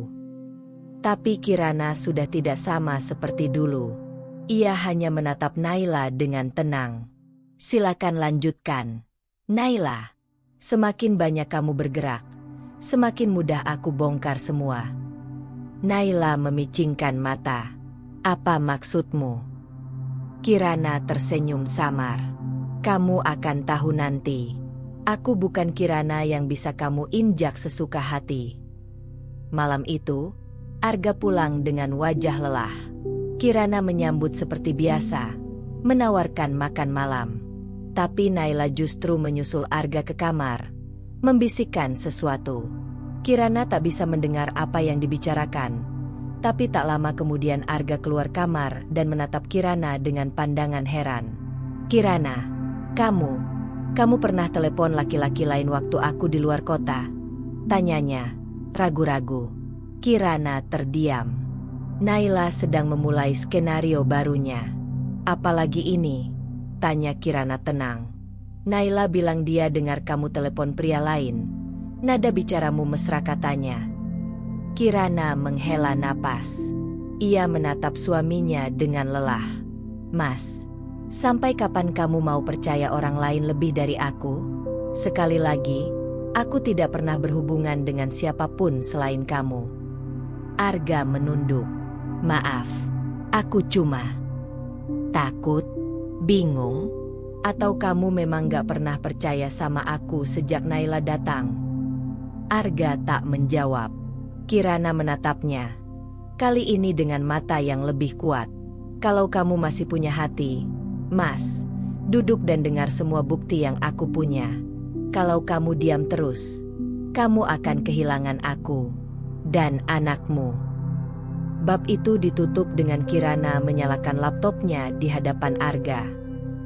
Tapi Kirana sudah tidak sama seperti dulu. Ia hanya menatap Naila dengan tenang. "Silakan lanjutkan. Naila, semakin banyak kamu bergerak, semakin mudah aku bongkar semua." Naila memicingkan mata. "Apa maksudmu?" Kirana tersenyum samar. "Kamu akan tahu nanti. Aku bukan Kirana yang bisa kamu injak sesuka hati." Malam itu, Arga pulang dengan wajah lelah. Kirana menyambut seperti biasa, menawarkan makan malam. Tapi Naila justru menyusul Arga ke kamar, membisikkan sesuatu. Kirana tak bisa mendengar apa yang dibicarakan. Tapi tak lama kemudian Arga keluar kamar dan menatap Kirana dengan pandangan heran. "Kirana, kamu pernah telepon laki-laki lain waktu aku di luar kota?" tanyanya, ragu-ragu. Kirana terdiam. Naila sedang memulai skenario barunya. "Apalagi ini?" tanya Kirana tenang. "Naila bilang dia dengar kamu telepon pria lain. Nada bicaramu mesra," katanya. Kirana menghela napas. Ia menatap suaminya dengan lelah. "Mas, sampai kapan kamu mau percaya orang lain lebih dari aku? Sekali lagi, aku tidak pernah berhubungan dengan siapapun selain kamu." Arga menunduk. "Maaf, aku cuma takut, bingung, atau kamu memang gak pernah percaya sama aku sejak Naila datang?" Arga tak menjawab. Kirana menatapnya. Kali ini dengan mata yang lebih kuat. "Kalau kamu masih punya hati, Mas, duduk dan dengar semua bukti yang aku punya. Kalau kamu diam terus, kamu akan kehilangan aku dan anakmu." Bab itu ditutup dengan Kirana menyalakan laptopnya di hadapan Arga.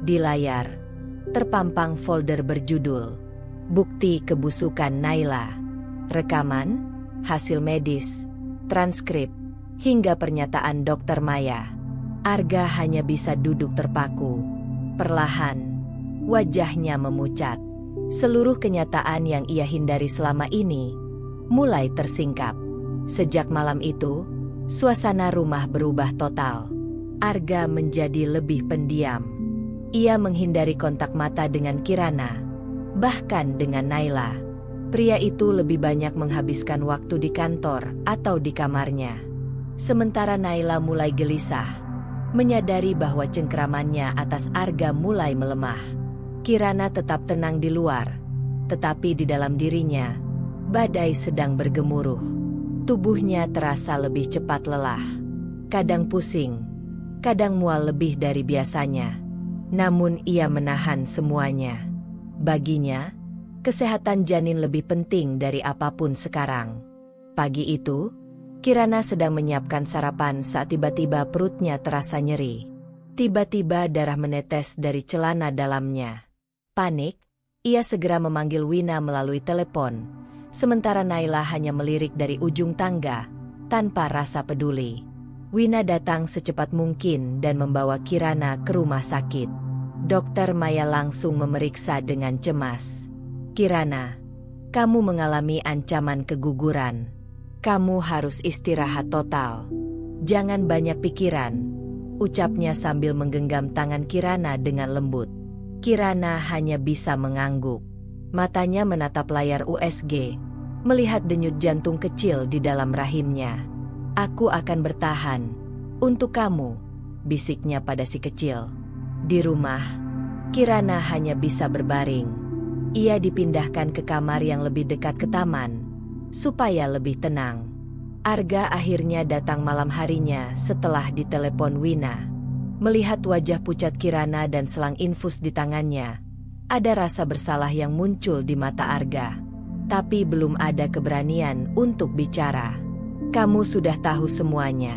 Di layar, terpampang folder berjudul "Bukti Kebusukan Naila". Rekaman, hasil medis, transkrip, hingga pernyataan Dokter Maya. Arga hanya bisa duduk terpaku. Perlahan, wajahnya memucat. Seluruh kenyataan yang ia hindari selama ini mulai tersingkap. Sejak malam itu, suasana rumah berubah total. Arga menjadi lebih pendiam. Ia menghindari kontak mata dengan Kirana, bahkan dengan Naila. Pria itu lebih banyak menghabiskan waktu di kantor atau di kamarnya. Sementara Naila mulai gelisah, menyadari bahwa cengkramannya atas Arga mulai melemah. Kirana tetap tenang di luar, tetapi di dalam dirinya, badai sedang bergemuruh. Tubuhnya terasa lebih cepat lelah. Kadang pusing, kadang mual lebih dari biasanya. Namun ia menahan semuanya. Baginya, kesehatan janin lebih penting dari apapun sekarang. Pagi itu, Kirana sedang menyiapkan sarapan saat tiba-tiba perutnya terasa nyeri. Tiba-tiba darah menetes dari celana dalamnya. Panik, ia segera memanggil Wina melalui telepon, sementara Naila hanya melirik dari ujung tangga, tanpa rasa peduli. Wina datang secepat mungkin dan membawa Kirana ke rumah sakit. Dokter Maya langsung memeriksa dengan cemas. "Kirana, kamu mengalami ancaman keguguran. Kamu harus istirahat total. Jangan banyak pikiran," ucapnya sambil menggenggam tangan Kirana dengan lembut. Kirana hanya bisa mengangguk. Matanya menatap layar USG, melihat denyut jantung kecil di dalam rahimnya. "Aku akan bertahan. Untuk kamu," bisiknya pada si kecil. Di rumah, Kirana hanya bisa berbaring. Ia dipindahkan ke kamar yang lebih dekat ke taman, supaya lebih tenang. Arga akhirnya datang malam harinya setelah ditelepon Wina. Melihat wajah pucat Kirana dan selang infus di tangannya, ada rasa bersalah yang muncul di mata Arga. Tapi belum ada keberanian untuk bicara. "Kamu sudah tahu semuanya,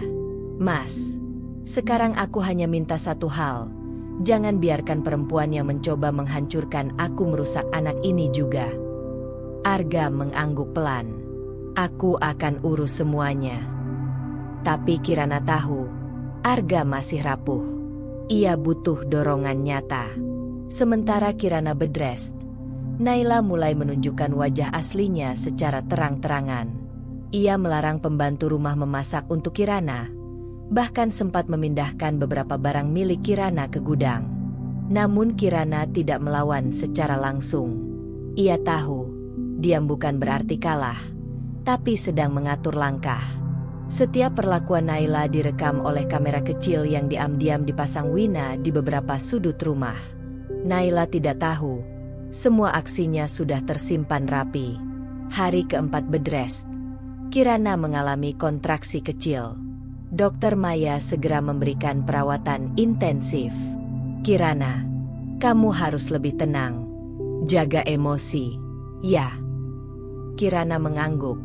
Mas. Sekarang aku hanya minta satu hal. Jangan biarkan perempuan yang mencoba menghancurkan aku merusak anak ini juga." Arga mengangguk pelan. "Aku akan urus semuanya." Tapi Kirana tahu, Arga masih rapuh. Ia butuh dorongan nyata. Sementara Kirana bedrest, Naila mulai menunjukkan wajah aslinya secara terang-terangan. Ia melarang pembantu rumah memasak untuk Kirana, bahkan sempat memindahkan beberapa barang milik Kirana ke gudang. Namun Kirana tidak melawan secara langsung. Ia tahu, diam bukan berarti kalah, tapi sedang mengatur langkah. Setiap perlakuan Naila direkam oleh kamera kecil yang diam-diam dipasang Wina di beberapa sudut rumah. Naila tidak tahu, semua aksinya sudah tersimpan rapi. Hari keempat bedrest, Kirana mengalami kontraksi kecil. Dokter Maya segera memberikan perawatan intensif. "Kirana, kamu harus lebih tenang. Jaga emosi." "Ya." Kirana mengangguk.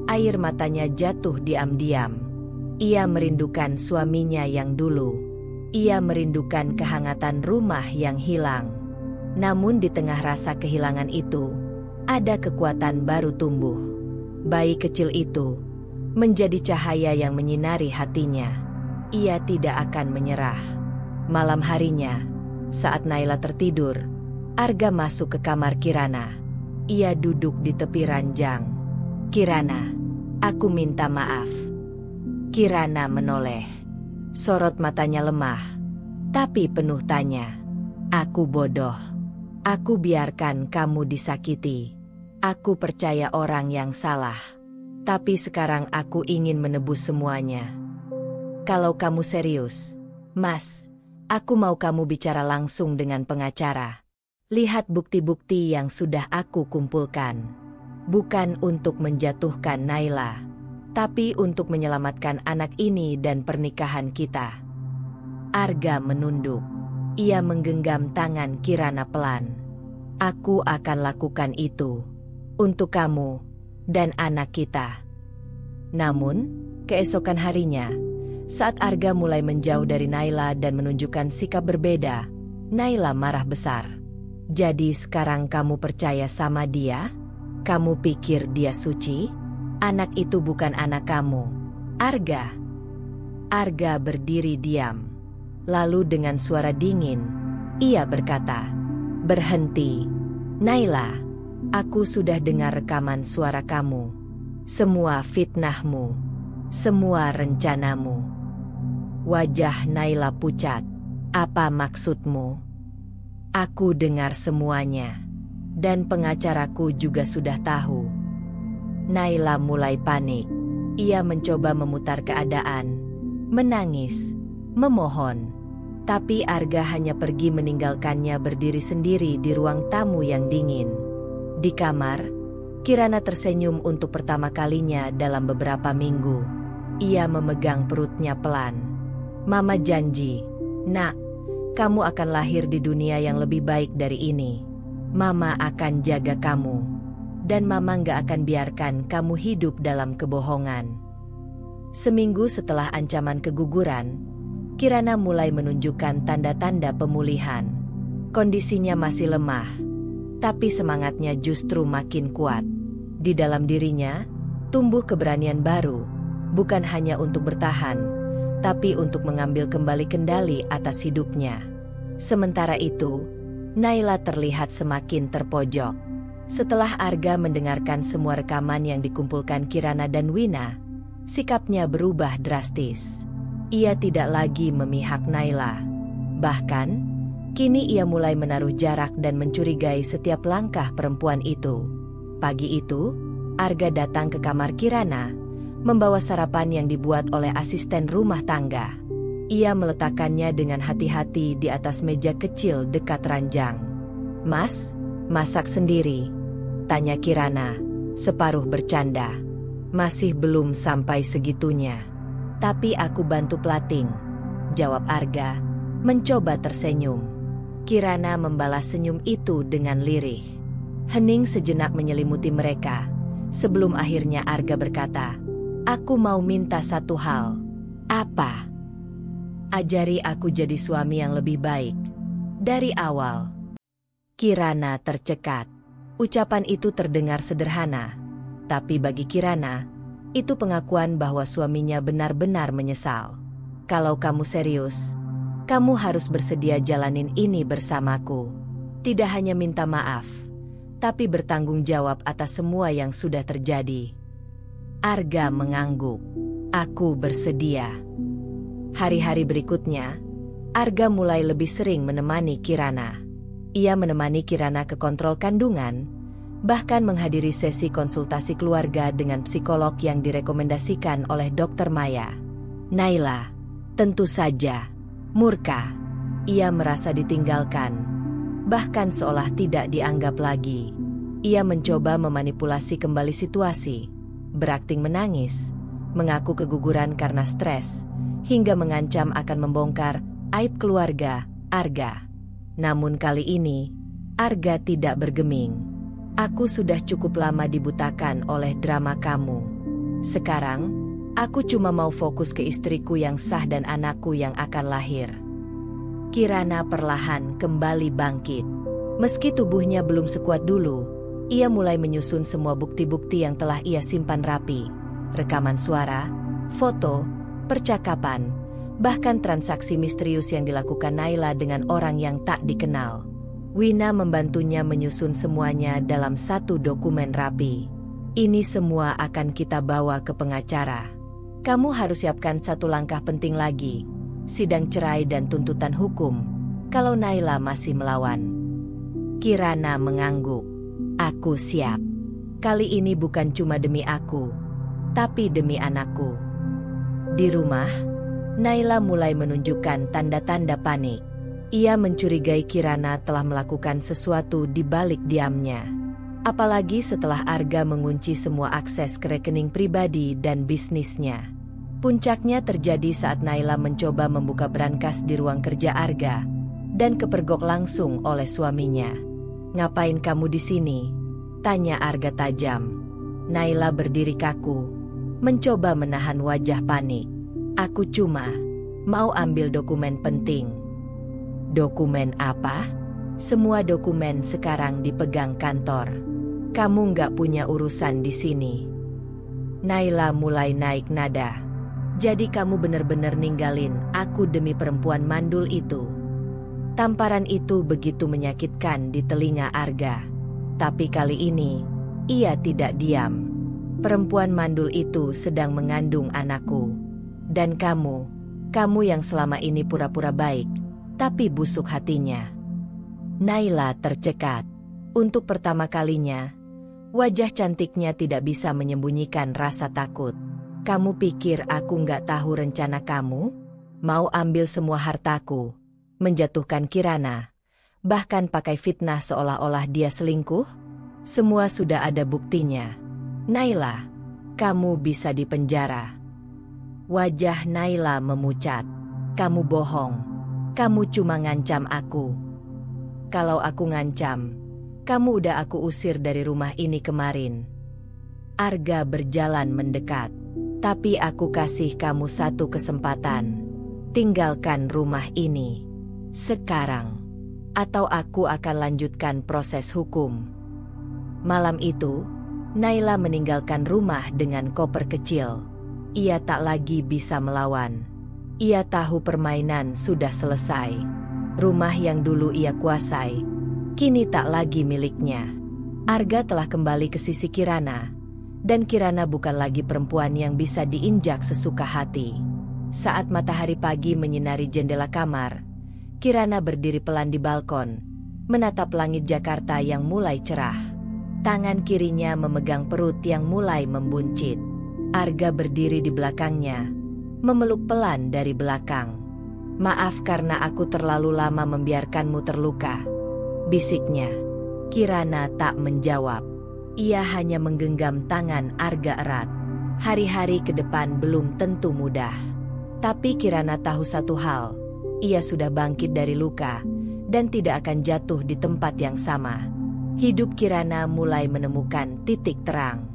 Air matanya jatuh diam-diam. Ia merindukan suaminya yang dulu. Ia merindukan kehangatan rumah yang hilang. Namun di tengah rasa kehilangan itu, ada kekuatan baru tumbuh. Bayi kecil itu menjadi cahaya yang menyinari hatinya. Ia tidak akan menyerah. Malam harinya, saat Naila tertidur, Arga masuk ke kamar Kirana. Ia duduk di tepi ranjang. "Kirana, aku minta maaf." Kirana menoleh. Sorot matanya lemah, tapi penuh tanya. "Aku bodoh. Aku biarkan kamu disakiti. Aku percaya orang yang salah. Tapi sekarang aku ingin menebus semuanya." "Kalau kamu serius, Mas, aku mau kamu bicara langsung dengan pengacara. Lihat bukti-bukti yang sudah aku kumpulkan. Bukan untuk menjatuhkan Naila, tapi untuk menyelamatkan anak ini dan pernikahan kita." Arga menunduk. Ia menggenggam tangan Kirana pelan. "Aku akan lakukan itu. Untuk kamu dan anak kita." Namun, keesokan harinya, saat Arga mulai menjauh dari Naila dan menunjukkan sikap berbeda, Naila marah besar. "Jadi sekarang kamu percaya sama dia? Kamu pikir dia suci? Anak itu bukan anak kamu, Arga." Arga berdiri diam. Lalu dengan suara dingin, ia berkata, "Berhenti, Naila. Aku sudah dengar rekaman suara kamu. Semua fitnahmu. Semua rencanamu." Wajah Naila pucat. "Apa maksudmu?" "Aku dengar semuanya. Dan pengacaraku juga sudah tahu." Naila mulai panik. Ia mencoba memutar keadaan, menangis, memohon. Tapi Arga hanya pergi meninggalkannya berdiri sendiri di ruang tamu yang dingin. Di kamar, Kirana tersenyum untuk pertama kalinya dalam beberapa minggu. Ia memegang perutnya pelan. Mama janji, nak, kamu akan lahir di dunia yang lebih baik dari ini. Mama akan jaga kamu. Dan Mama nggak akan biarkan kamu hidup dalam kebohongan. Seminggu setelah ancaman keguguran, Kirana mulai menunjukkan tanda-tanda pemulihan. Kondisinya masih lemah, tapi semangatnya justru makin kuat. Di dalam dirinya, tumbuh keberanian baru, bukan hanya untuk bertahan, tapi untuk mengambil kembali kendali atas hidupnya. Sementara itu, Naila terlihat semakin terpojok. Setelah Arga mendengarkan semua rekaman yang dikumpulkan Kirana dan Wina, sikapnya berubah drastis. Ia tidak lagi memihak Naila. Bahkan, kini ia mulai menaruh jarak dan mencurigai setiap langkah perempuan itu. Pagi itu, Arga datang ke kamar Kirana, membawa sarapan yang dibuat oleh asisten rumah tangga. Ia meletakkannya dengan hati-hati di atas meja kecil dekat ranjang. "Mas, masak sendiri?" tanya Kirana, separuh bercanda. "Masih belum sampai segitunya. Tapi aku bantu plating," jawab Arga, mencoba tersenyum. Kirana membalas senyum itu dengan lirih. Hening sejenak menyelimuti mereka, sebelum akhirnya Arga berkata, "Aku mau minta satu hal." "Apa?" "Ajari aku jadi suami yang lebih baik dari awal." Kirana tercekat. Ucapan itu terdengar sederhana, tapi bagi Kirana, itu pengakuan bahwa suaminya benar-benar menyesal. "Kalau kamu serius, kamu harus bersedia jalanin ini bersamaku. Tidak hanya minta maaf, tapi bertanggung jawab atas semua yang sudah terjadi." Arga mengangguk. "Aku bersedia." Hari-hari berikutnya, Arga mulai lebih sering menemani Kirana. Ia menemani Kirana ke kontrol kandungan, bahkan menghadiri sesi konsultasi keluarga dengan psikolog yang direkomendasikan oleh Dr. Maya. Naila, tentu saja, murka. Ia merasa ditinggalkan, bahkan seolah tidak dianggap lagi. Ia mencoba memanipulasi kembali situasi, berakting menangis, mengaku keguguran karena stres, hingga mengancam akan membongkar aib keluarga Arga. Namun kali ini, Arga tidak bergeming. "Aku sudah cukup lama dibutakan oleh drama kamu. Sekarang, aku cuma mau fokus ke istriku yang sah dan anakku yang akan lahir." Kirana perlahan kembali bangkit. Meski tubuhnya belum sekuat dulu, ia mulai menyusun semua bukti-bukti yang telah ia simpan rapi. Rekaman suara, foto, percakapan, bahkan transaksi misterius yang dilakukan Naila dengan orang yang tak dikenal. Wina membantunya menyusun semuanya dalam satu dokumen rapi. "Ini semua akan kita bawa ke pengacara. Kamu harus siapkan satu langkah penting lagi, sidang cerai dan tuntutan hukum, kalau Naila masih melawan." Kirana mengangguk. "Aku siap. Kali ini bukan cuma demi aku, tapi demi anakku." Di rumah, Naila mulai menunjukkan tanda-tanda panik. Ia mencurigai Kirana telah melakukan sesuatu di balik diamnya. Apalagi setelah Arga mengunci semua akses ke rekening pribadi dan bisnisnya. Puncaknya terjadi saat Naila mencoba membuka brankas di ruang kerja Arga, dan kepergok langsung oleh suaminya. "Ngapain kamu di sini?" tanya Arga tajam. Naila berdiri kaku, mencoba menahan wajah panik. "Aku cuma mau ambil dokumen penting." "Dokumen apa?" "Semua dokumen sekarang dipegang kantor. Kamu nggak punya urusan di sini." Naila mulai naik nada. "Jadi kamu benar-benar ninggalin aku demi perempuan mandul itu?" Tamparan itu begitu menyakitkan di telinga Arga. Tapi kali ini, ia tidak diam. Perempuan mandul itu sedang mengandung anakku. Dan kamu yang selama ini pura-pura baik, tapi busuk hatinya. Naila tercekat. Untuk pertama kalinya, wajah cantiknya tidak bisa menyembunyikan rasa takut. "Kamu pikir aku nggak tahu rencana kamu? Mau ambil semua hartaku, menjatuhkan Kirana, bahkan pakai fitnah seolah-olah dia selingkuh? Semua sudah ada buktinya. Naila, kamu bisa dipenjara." Wajah Naila memucat. Kamu bohong. Kamu cuma ngancam aku. Kalau aku ngancam, kamu udah aku usir dari rumah ini kemarin. Arga berjalan mendekat. Tapi aku kasih kamu satu kesempatan. Tinggalkan rumah ini sekarang, atau aku akan lanjutkan proses hukum. Malam itu, Naila meninggalkan rumah dengan koper kecil. Ia tak lagi bisa melawan. Ia tahu permainan sudah selesai. Rumah yang dulu ia kuasai, kini tak lagi miliknya. Arga telah kembali ke sisi Kirana. Dan Kirana bukan lagi perempuan yang bisa diinjak sesuka hati. Saat matahari pagi menyinari jendela kamar, Kirana berdiri pelan di balkon, menatap langit Jakarta yang mulai cerah. Tangan kirinya memegang perut yang mulai membuncit. Arga berdiri di belakangnya, memeluk pelan dari belakang. Maaf karena aku terlalu lama membiarkanmu terluka, bisiknya. Kirana tak menjawab. Ia hanya menggenggam tangan Arga erat. Hari-hari ke depan belum tentu mudah. Tapi Kirana tahu satu hal, ia sudah bangkit dari luka, dan tidak akan jatuh di tempat yang sama. Hidup Kirana mulai menemukan titik terang.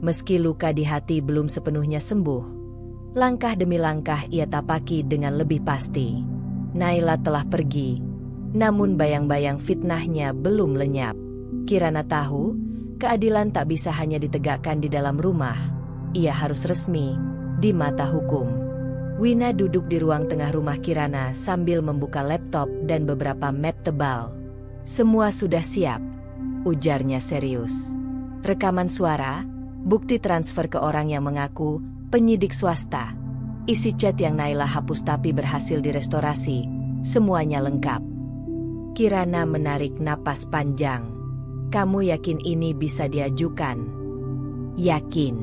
Meski luka di hati belum sepenuhnya sembuh, langkah demi langkah ia tapaki dengan lebih pasti. Naila telah pergi, namun bayang-bayang fitnahnya belum lenyap. Kirana tahu, keadilan tak bisa hanya ditegakkan di dalam rumah. Ia harus resmi di mata hukum. Wina duduk di ruang tengah rumah Kirana sambil membuka laptop dan beberapa map tebal. Semua sudah siap, ujarnya serius. Rekaman suara, bukti transfer ke orang yang mengaku penyidik swasta. Isi chat yang Naila hapus tapi berhasil direstorasi, semuanya lengkap. Kirana menarik napas panjang. Kamu yakin ini bisa diajukan? Yakin.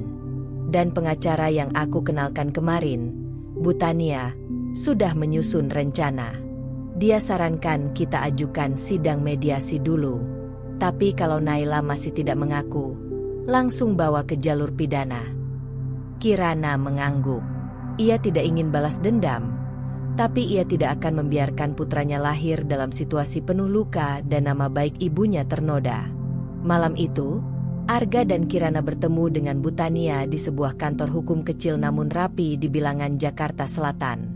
Dan pengacara yang aku kenalkan kemarin, Butania, sudah menyusun rencana. Dia sarankan kita ajukan sidang mediasi dulu. Tapi kalau Naila masih tidak mengaku, langsung bawa ke jalur pidana. Kirana mengangguk. Ia tidak ingin balas dendam, tapi ia tidak akan membiarkan putranya lahir dalam situasi penuh luka dan nama baik ibunya ternoda. Malam itu, Arga dan Kirana bertemu dengan Butania di sebuah kantor hukum kecil namun rapi di bilangan Jakarta Selatan.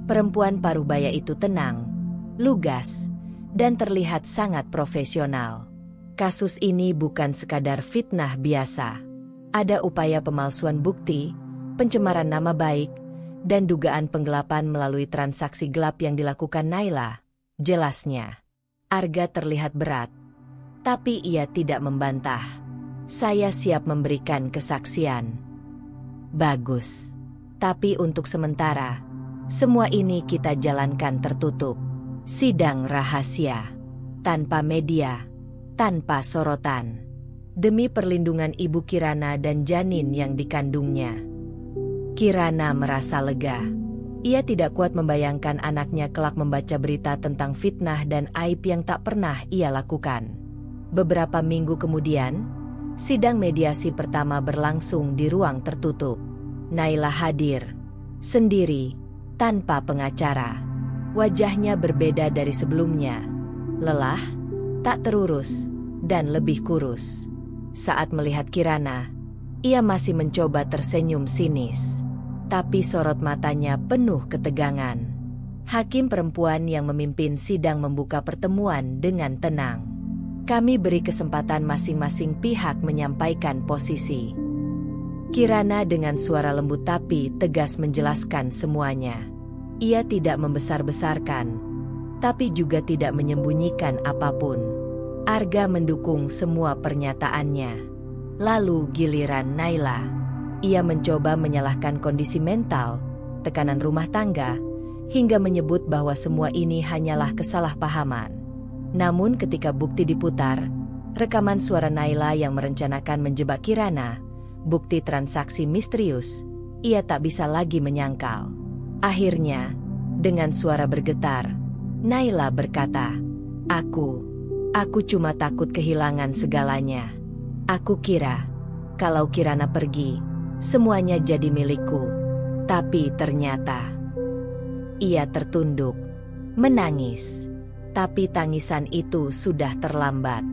Perempuan paruh baya itu tenang, lugas, dan terlihat sangat profesional. Kasus ini bukan sekadar fitnah biasa. Ada upaya pemalsuan bukti, pencemaran nama baik, dan dugaan penggelapan melalui transaksi gelap yang dilakukan Naila, jelasnya. Arga terlihat berat. Tapi ia tidak membantah. Saya siap memberikan kesaksian. Bagus. Tapi untuk sementara, semua ini kita jalankan tertutup. Sidang rahasia. Tanpa media. Tanpa sorotan. Demi perlindungan ibu Kirana dan janin yang dikandungnya. Kirana merasa lega. Ia tidak kuat membayangkan anaknya kelak membaca berita tentang fitnah dan aib yang tak pernah ia lakukan. Beberapa minggu kemudian, sidang mediasi pertama berlangsung di ruang tertutup. Naila hadir, sendiri, tanpa pengacara. Wajahnya berbeda dari sebelumnya. Lelah, tak terurus, dan lebih kurus. Saat melihat Kirana, ia masih mencoba tersenyum sinis. Tapi sorot matanya penuh ketegangan. Hakim perempuan yang memimpin sidang membuka pertemuan dengan tenang. Kami beri kesempatan masing-masing pihak menyampaikan posisi. Kirana dengan suara lembut tapi tegas menjelaskan semuanya. Ia tidak membesar-besarkan, tapi juga tidak menyembunyikan apapun. Arga mendukung semua pernyataannya. Lalu giliran Naila. Ia mencoba menyalahkan kondisi mental, tekanan rumah tangga, hingga menyebut bahwa semua ini hanyalah kesalahpahaman. Namun ketika bukti diputar, rekaman suara Naila yang merencanakan menjebak Kirana, bukti transaksi misterius, ia tak bisa lagi menyangkal. Akhirnya, dengan suara bergetar, Naila berkata, Aku cuma takut kehilangan segalanya. Aku kira, kalau Kirana pergi, semuanya jadi milikku. Tapi ternyata, Ia tertunduk, menangis. Tapi tangisan itu sudah terlambat.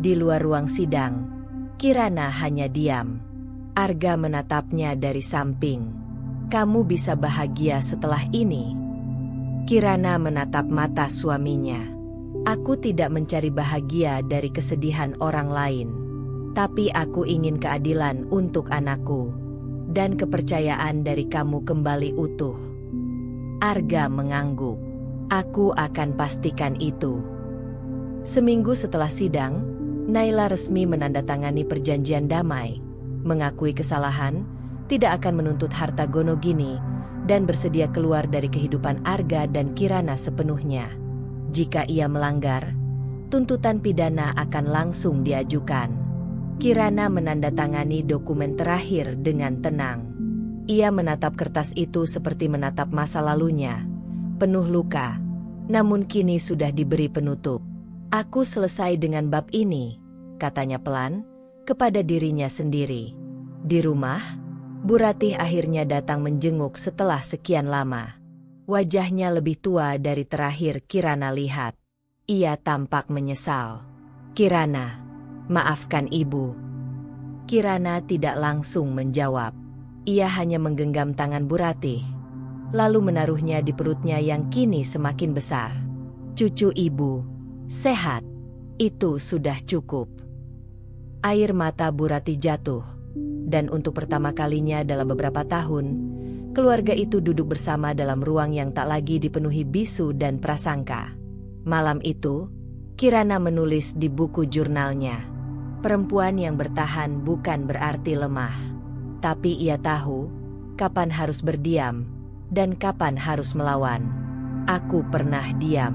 Di luar ruang sidang, Kirana hanya diam. Arga menatapnya dari samping. "Kamu bisa bahagia setelah ini?" Kirana menatap mata suaminya. "Aku tidak mencari bahagia dari kesedihan orang lain. Tapi aku ingin keadilan untuk anakku. Dan kepercayaan dari kamu kembali utuh." Arga mengangguk. "Aku akan pastikan itu." Seminggu setelah sidang, Naila resmi menandatangani perjanjian damai, mengakui kesalahan, tidak akan menuntut harta Gonogini, dan bersedia keluar dari kehidupan Arga dan Kirana sepenuhnya. Jika ia melanggar, tuntutan pidana akan langsung diajukan. Kirana menandatangani dokumen terakhir dengan tenang. Ia menatap kertas itu seperti menatap masa lalunya, penuh luka, namun kini sudah diberi penutup. "Aku selesai dengan bab ini," katanya pelan, kepada dirinya sendiri. Di rumah, Bu Ratih akhirnya datang menjenguk setelah sekian lama. Wajahnya lebih tua dari terakhir Kirana lihat. Ia tampak menyesal. "Kirana, maafkan ibu." Kirana tidak langsung menjawab. Ia hanya menggenggam tangan Bu Ratih, lalu menaruhnya di perutnya yang kini semakin besar. "Cucu ibu sehat, itu sudah cukup." Air mata Bu Ratih jatuh, dan untuk pertama kalinya dalam beberapa tahun, keluarga itu duduk bersama dalam ruang yang tak lagi dipenuhi bisu dan prasangka. Malam itu, Kirana menulis di buku jurnalnya, "Perempuan yang bertahan bukan berarti lemah. Tapi ia tahu kapan harus berdiam dan kapan harus melawan. Aku pernah diam.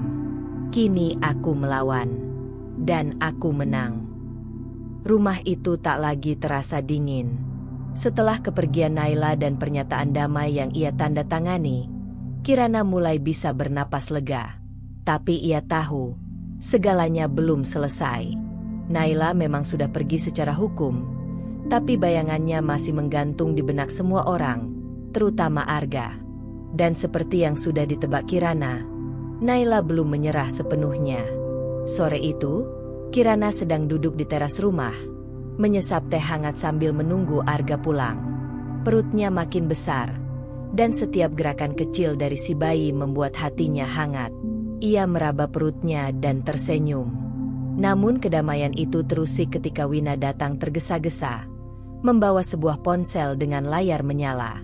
Kini aku melawan. Dan aku menang." Rumah itu tak lagi terasa dingin. Setelah kepergian Naila dan pernyataan damai yang ia tanda tangani, Kirana mulai bisa bernapas lega. Tapi ia tahu, segalanya belum selesai. Naila memang sudah pergi secara hukum, tapi bayangannya masih menggantung di benak semua orang, terutama Arga. Dan seperti yang sudah ditebak Kirana, Naila belum menyerah sepenuhnya. Sore itu, Kirana sedang duduk di teras rumah, menyesap teh hangat sambil menunggu Arga pulang. Perutnya makin besar, dan setiap gerakan kecil dari si bayi membuat hatinya hangat. Ia meraba perutnya dan tersenyum. Namun kedamaian itu terusik ketika Wina datang tergesa-gesa, membawa sebuah ponsel dengan layar menyala.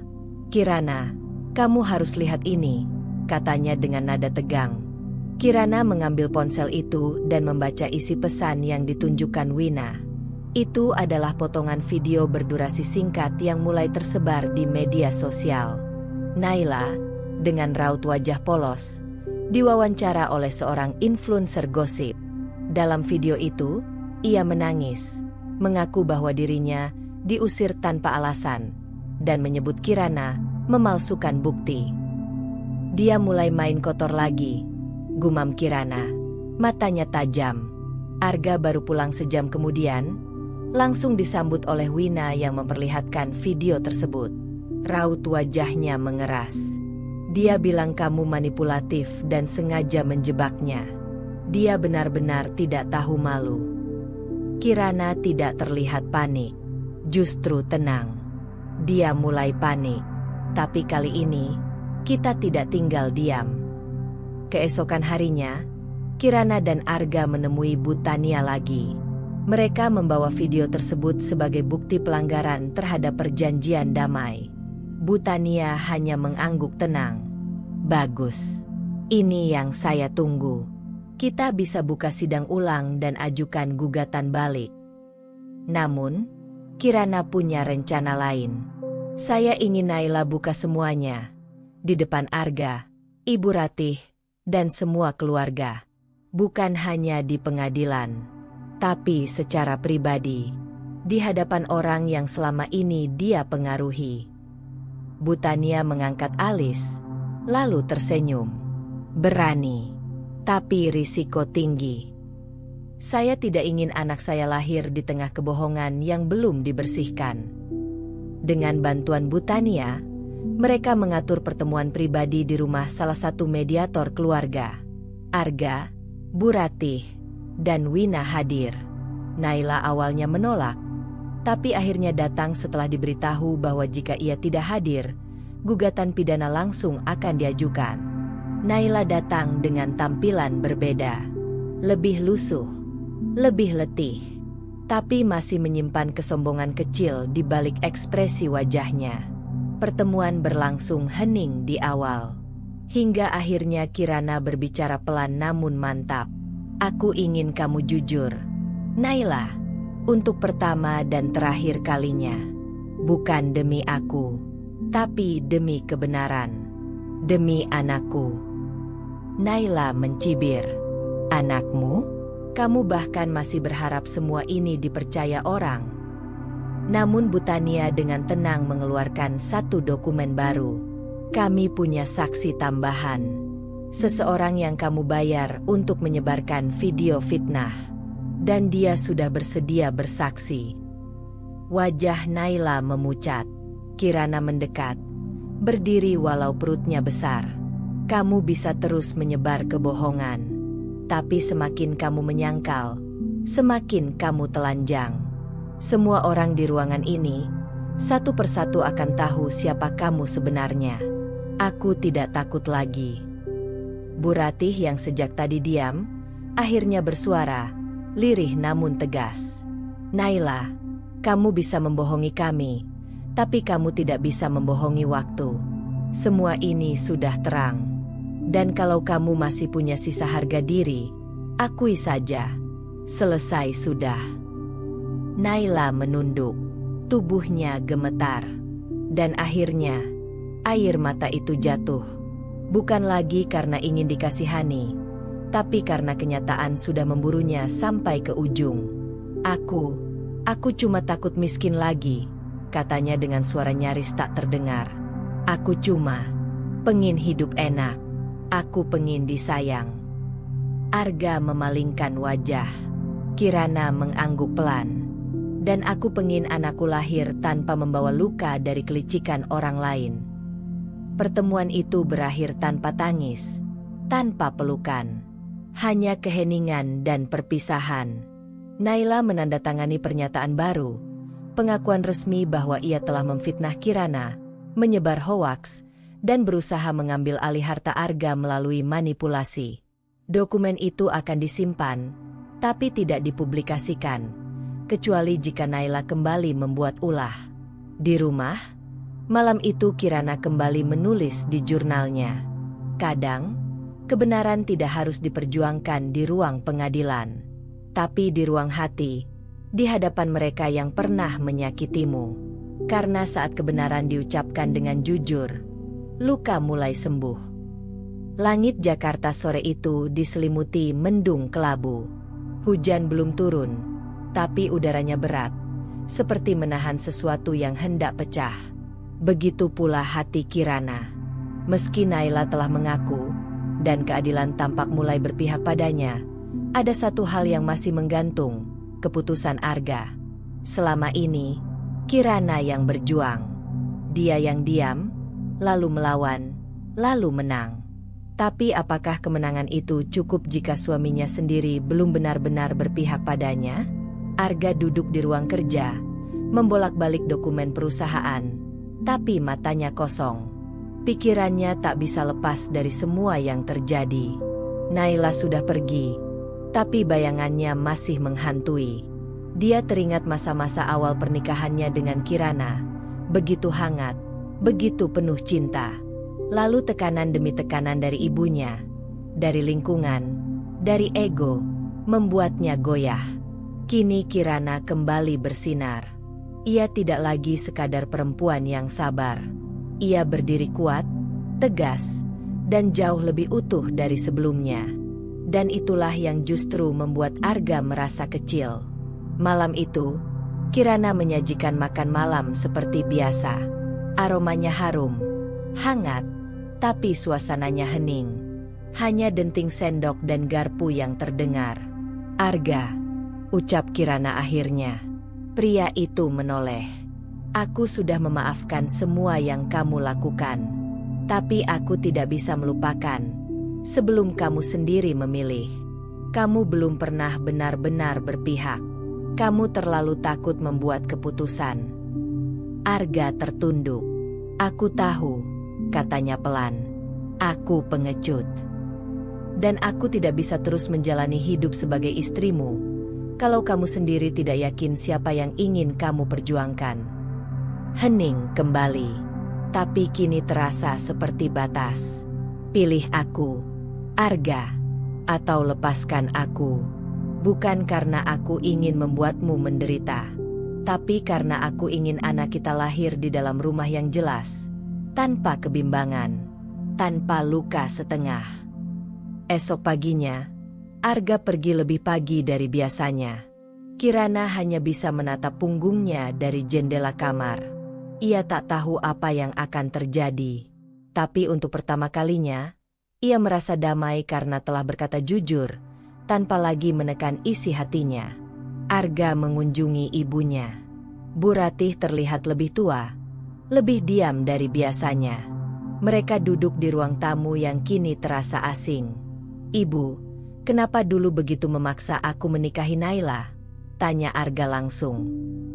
"Kirana, kamu harus lihat ini," katanya dengan nada tegang. Kirana mengambil ponsel itu dan membaca isi pesan yang ditunjukkan Wina. Itu adalah potongan video berdurasi singkat yang mulai tersebar di media sosial. Naila, dengan raut wajah polos, diwawancara oleh seorang influencer gosip. Dalam video itu, ia menangis, mengaku bahwa dirinya diusir tanpa alasan, dan menyebut Kirana memalsukan bukti. "Dia mulai main kotor lagi," gumam Kirana, matanya tajam. Arga baru pulang sejam kemudian, langsung disambut oleh Wina yang memperlihatkan video tersebut. Raut wajahnya mengeras. "Dia bilang kamu manipulatif dan sengaja menjebaknya. Dia benar-benar tidak tahu malu." Kirana tidak terlihat panik, justru tenang. Dia mulai panik, tapi kali ini, kita tidak tinggal diam. Keesokan harinya, Kirana dan Arga menemui Bu Tania lagi. Mereka membawa video tersebut sebagai bukti pelanggaran terhadap perjanjian damai. Bu Tania hanya mengangguk tenang. "Bagus. Ini yang saya tunggu. Kita bisa buka sidang ulang dan ajukan gugatan balik." Namun, Kirana punya rencana lain. "Saya ingin Naila buka semuanya. Di depan Arga, Ibu Ratih, dan semua keluarga. Bukan hanya di pengadilan, tapi secara pribadi, di hadapan orang yang selama ini dia pengaruhi." Bu Tania mengangkat alis, lalu tersenyum. "Berani, tapi risiko tinggi. Saya tidak ingin anak saya lahir di tengah kebohongan yang belum dibersihkan." Dengan bantuan Bu Tania, Mereka mengatur pertemuan pribadi di rumah salah satu mediator keluarga. Arga, Bu Ratih, dan Wina hadir. Naila awalnya menolak, tapi akhirnya datang setelah diberitahu bahwa jika ia tidak hadir, gugatan pidana langsung akan diajukan. Naila datang dengan tampilan berbeda. Lebih lusuh, lebih letih, tapi masih menyimpan kesombongan kecil di balik ekspresi wajahnya. Pertemuan berlangsung hening di awal. Hingga akhirnya Kirana berbicara pelan namun mantap. Aku ingin kamu jujur, Naila, untuk pertama dan terakhir kalinya. Bukan demi aku, tapi demi kebenaran. Demi anakku. Naila mencibir. Anakmu? Kamu bahkan masih berharap semua ini dipercaya orang. Namun Butania dengan tenang mengeluarkan satu dokumen baru. Kami punya saksi tambahan. Seseorang yang kamu bayar untuk menyebarkan video fitnah. Dan dia sudah bersedia bersaksi. Wajah Naila memucat. Kirana mendekat. Berdiri walau perutnya besar. Kamu bisa terus menyebar kebohongan. Tapi semakin kamu menyangkal, semakin kamu telanjang. Semua orang di ruangan ini, satu persatu akan tahu siapa kamu sebenarnya. Aku tidak takut lagi. Bu Ratih yang sejak tadi diam, akhirnya bersuara, lirih namun tegas. Naila, kamu bisa membohongi kami, tapi kamu tidak bisa membohongi waktu. Semua ini sudah terang. Dan kalau kamu masih punya sisa harga diri, akui saja. Selesai sudah. Naila menunduk. Tubuhnya gemetar. Dan akhirnya, air mata itu jatuh. Bukan lagi karena ingin dikasihani, tapi karena kenyataan sudah memburunya sampai ke ujung. Aku cuma takut miskin lagi, katanya dengan suara nyaris tak terdengar. Aku cuma pengin hidup enak. Aku pengin disayang. Arga memalingkan wajah. Kirana mengangguk pelan. Dan aku pengin anakku lahir tanpa membawa luka dari kelicikan orang lain. Pertemuan itu berakhir tanpa tangis, tanpa pelukan. Hanya keheningan dan perpisahan. Naila menandatangani pernyataan baru. Pengakuan resmi bahwa ia telah memfitnah Kirana, menyebar hoaks, dan berusaha mengambil alih harta Arga melalui manipulasi. Dokumen itu akan disimpan, tapi tidak dipublikasikan. Kecuali jika Naila kembali membuat ulah. Di rumah, malam itu Kirana kembali menulis di jurnalnya. Kadang, kebenaran tidak harus diperjuangkan di ruang pengadilan. Tapi di ruang hati, di hadapan mereka yang pernah menyakitimu. Karena saat kebenaran diucapkan dengan jujur, luka mulai sembuh. Langit Jakarta sore itu diselimuti mendung kelabu. Hujan belum turun, tapi udaranya berat, seperti menahan sesuatu yang hendak pecah. Begitu pula hati Kirana. Meski Naila telah mengaku, dan keadilan tampak mulai berpihak padanya, ada satu hal yang masih menggantung, keputusan Arga. Selama ini, Kirana yang berjuang. Dia yang diam, lalu melawan, lalu menang. Tapi apakah kemenangan itu cukup jika suaminya sendiri belum benar-benar berpihak padanya? Arga duduk di ruang kerja, membolak-balik dokumen perusahaan, tapi matanya kosong. Pikirannya tak bisa lepas dari semua yang terjadi. Naila sudah pergi, tapi bayangannya masih menghantui. Dia teringat masa-masa awal pernikahannya dengan Kirana, begitu hangat, begitu penuh cinta. Lalu tekanan demi tekanan dari ibunya, dari lingkungan, dari ego, membuatnya goyah. Kini Kirana kembali bersinar. Ia tidak lagi sekadar perempuan yang sabar. Ia berdiri kuat, tegas, dan jauh lebih utuh dari sebelumnya. Dan itulah yang justru membuat Arga merasa kecil. Malam itu, Kirana menyajikan makan malam seperti biasa. Aromanya harum, hangat, tapi suasananya hening. Hanya denting sendok dan garpu yang terdengar. Arga, ucap Kirana akhirnya. Pria itu menoleh. Aku sudah memaafkan semua yang kamu lakukan. Tapi aku tidak bisa melupakan sebelum kamu sendiri memilih. Kamu belum pernah benar-benar berpihak. Kamu terlalu takut membuat keputusan. Arga tertunduk. Aku tahu, katanya pelan. Aku pengecut. Dan aku tidak bisa terus menjalani hidup sebagai istrimu kalau kamu sendiri tidak yakin siapa yang ingin kamu perjuangkan. Hening kembali, tapi kini terasa seperti batas. Pilih aku, Arga, atau lepaskan aku. Bukan karena aku ingin membuatmu menderita, tapi karena aku ingin anak kita lahir di dalam rumah yang jelas, tanpa kebimbangan, tanpa luka setengah. Esok paginya, Arga pergi lebih pagi dari biasanya. Kirana hanya bisa menatap punggungnya dari jendela kamar. Ia tak tahu apa yang akan terjadi. Tapi untuk pertama kalinya, ia merasa damai karena telah berkata jujur, tanpa lagi menekan isi hatinya. Arga mengunjungi ibunya. Bu Ratih terlihat lebih tua, lebih diam dari biasanya. Mereka duduk di ruang tamu yang kini terasa asing. "Ibu, kenapa dulu begitu memaksa aku menikahi Naila?" tanya Arga langsung.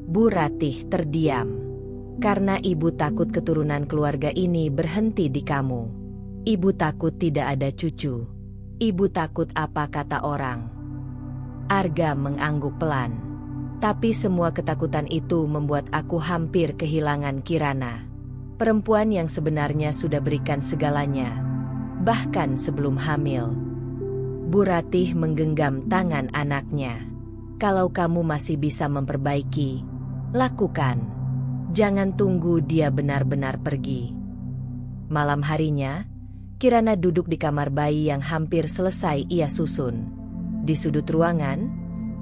Bu Ratih terdiam. "Karena ibu takut keturunan keluarga ini berhenti di kamu. Ibu takut tidak ada cucu. Ibu takut apa kata orang." Arga mengangguk pelan. "Tapi semua ketakutan itu membuat aku hampir kehilangan Kirana. Perempuan yang sebenarnya sudah berikan segalanya, bahkan sebelum hamil." Bu Ratih menggenggam tangan anaknya. "Kalau kamu masih bisa memperbaiki, lakukan. Jangan tunggu dia benar-benar pergi." Malam harinya, Kirana duduk di kamar bayi yang hampir selesai ia susun. Di sudut ruangan,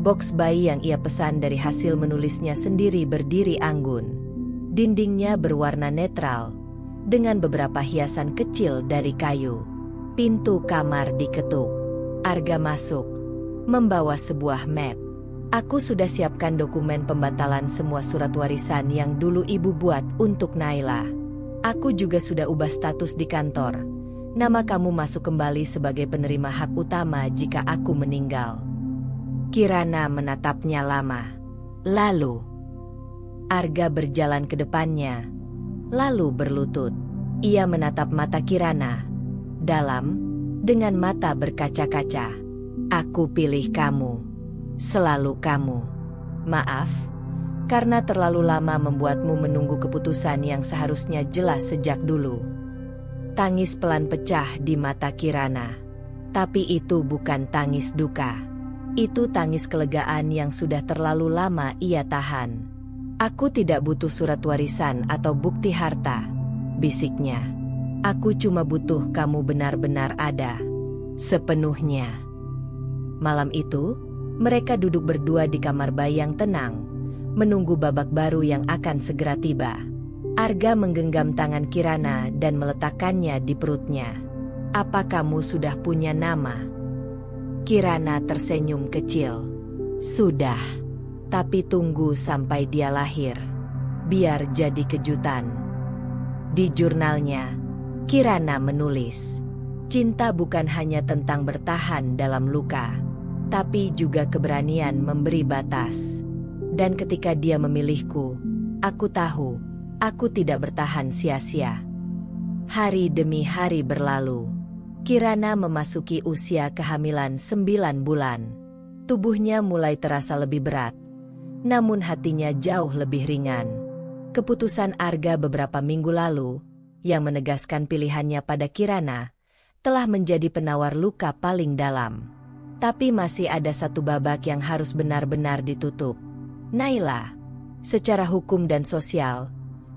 boks bayi yang ia pesan dari hasil menulisnya sendiri berdiri anggun. Dindingnya berwarna netral, dengan beberapa hiasan kecil dari kayu. Pintu kamar diketuk. Arga masuk, membawa sebuah map. "Aku sudah siapkan dokumen pembatalan semua surat warisan yang dulu ibu buat untuk Naila. Aku juga sudah ubah status di kantor. Nama kamu masuk kembali sebagai penerima hak utama jika aku meninggal." Kirana menatapnya lama. Lalu, Arga berjalan ke depannya, lalu berlutut. Ia menatap mata Kirana, dalam, dengan mata berkaca-kaca. "Aku pilih kamu. Selalu kamu. Maaf, karena terlalu lama membuatmu menunggu keputusan yang seharusnya jelas sejak dulu." Tangis pelan pecah di mata Kirana. Tapi itu bukan tangis duka. Itu tangis kelegaan yang sudah terlalu lama ia tahan. "Aku tidak butuh surat warisan atau bukti harta," bisiknya. "Aku cuma butuh kamu benar-benar ada. Sepenuhnya." Malam itu, mereka duduk berdua di kamar bayi yang tenang, menunggu babak baru yang akan segera tiba. Arga menggenggam tangan Kirana dan meletakkannya di perutnya. "Apa kamu sudah punya nama?" Kirana tersenyum kecil. "Sudah. Tapi tunggu sampai dia lahir. Biar jadi kejutan." Di jurnalnya, Kirana menulis, "Cinta bukan hanya tentang bertahan dalam luka, tapi juga keberanian memberi batas. Dan ketika dia memilihku, aku tahu, aku tidak bertahan sia-sia." Hari demi hari berlalu. Kirana memasuki usia kehamilan 9 bulan. Tubuhnya mulai terasa lebih berat, namun hatinya jauh lebih ringan. Keputusan Arga beberapa minggu lalu, yang menegaskan pilihannya pada Kirana, telah menjadi penawar luka paling dalam. Tapi masih ada satu babak yang harus benar-benar ditutup. Naila. Secara hukum dan sosial,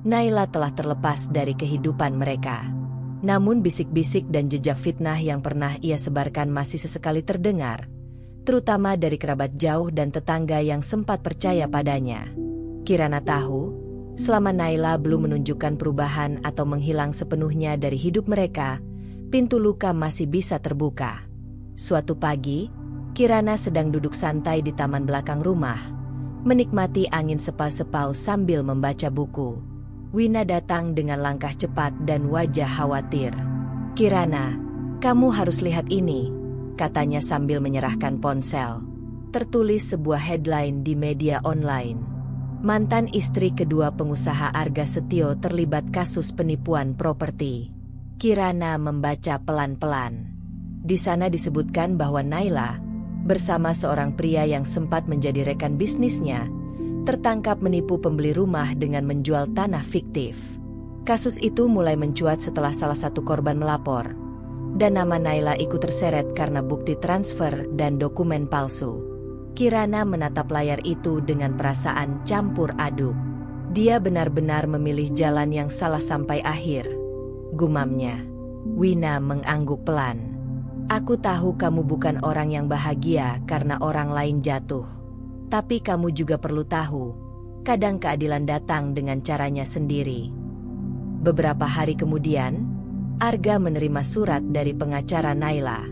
Naila telah terlepas dari kehidupan mereka. Namun bisik-bisik dan jejak fitnah yang pernah ia sebarkan masih sesekali terdengar, terutama dari kerabat jauh dan tetangga yang sempat percaya padanya. Kirana tahu, selama Naila belum menunjukkan perubahan atau menghilang sepenuhnya dari hidup mereka, pintu luka masih bisa terbuka. Suatu pagi, Kirana sedang duduk santai di taman belakang rumah, menikmati angin sepau-sepau sambil membaca buku. Wina datang dengan langkah cepat dan wajah khawatir. "Kirana, kamu harus lihat ini," katanya sambil menyerahkan ponsel. Tertulis sebuah headline di media online. Mantan istri kedua pengusaha Arga Setio terlibat kasus penipuan properti. Kirana membaca pelan-pelan. Di sana disebutkan bahwa Naila, bersama seorang pria yang sempat menjadi rekan bisnisnya, tertangkap menipu pembeli rumah dengan menjual tanah fiktif. Kasus itu mulai mencuat setelah salah satu korban melapor, dan nama Naila ikut terseret karena bukti transfer dan dokumen palsu. Kirana menatap layar itu dengan perasaan campur aduk. Dia benar-benar memilih jalan yang salah sampai akhir, gumamnya. Wina mengangguk pelan. "Aku tahu kamu bukan orang yang bahagia karena orang lain jatuh. Tapi kamu juga perlu tahu, kadang keadilan datang dengan caranya sendiri." Beberapa hari kemudian, Arga menerima surat dari pengacara Naila.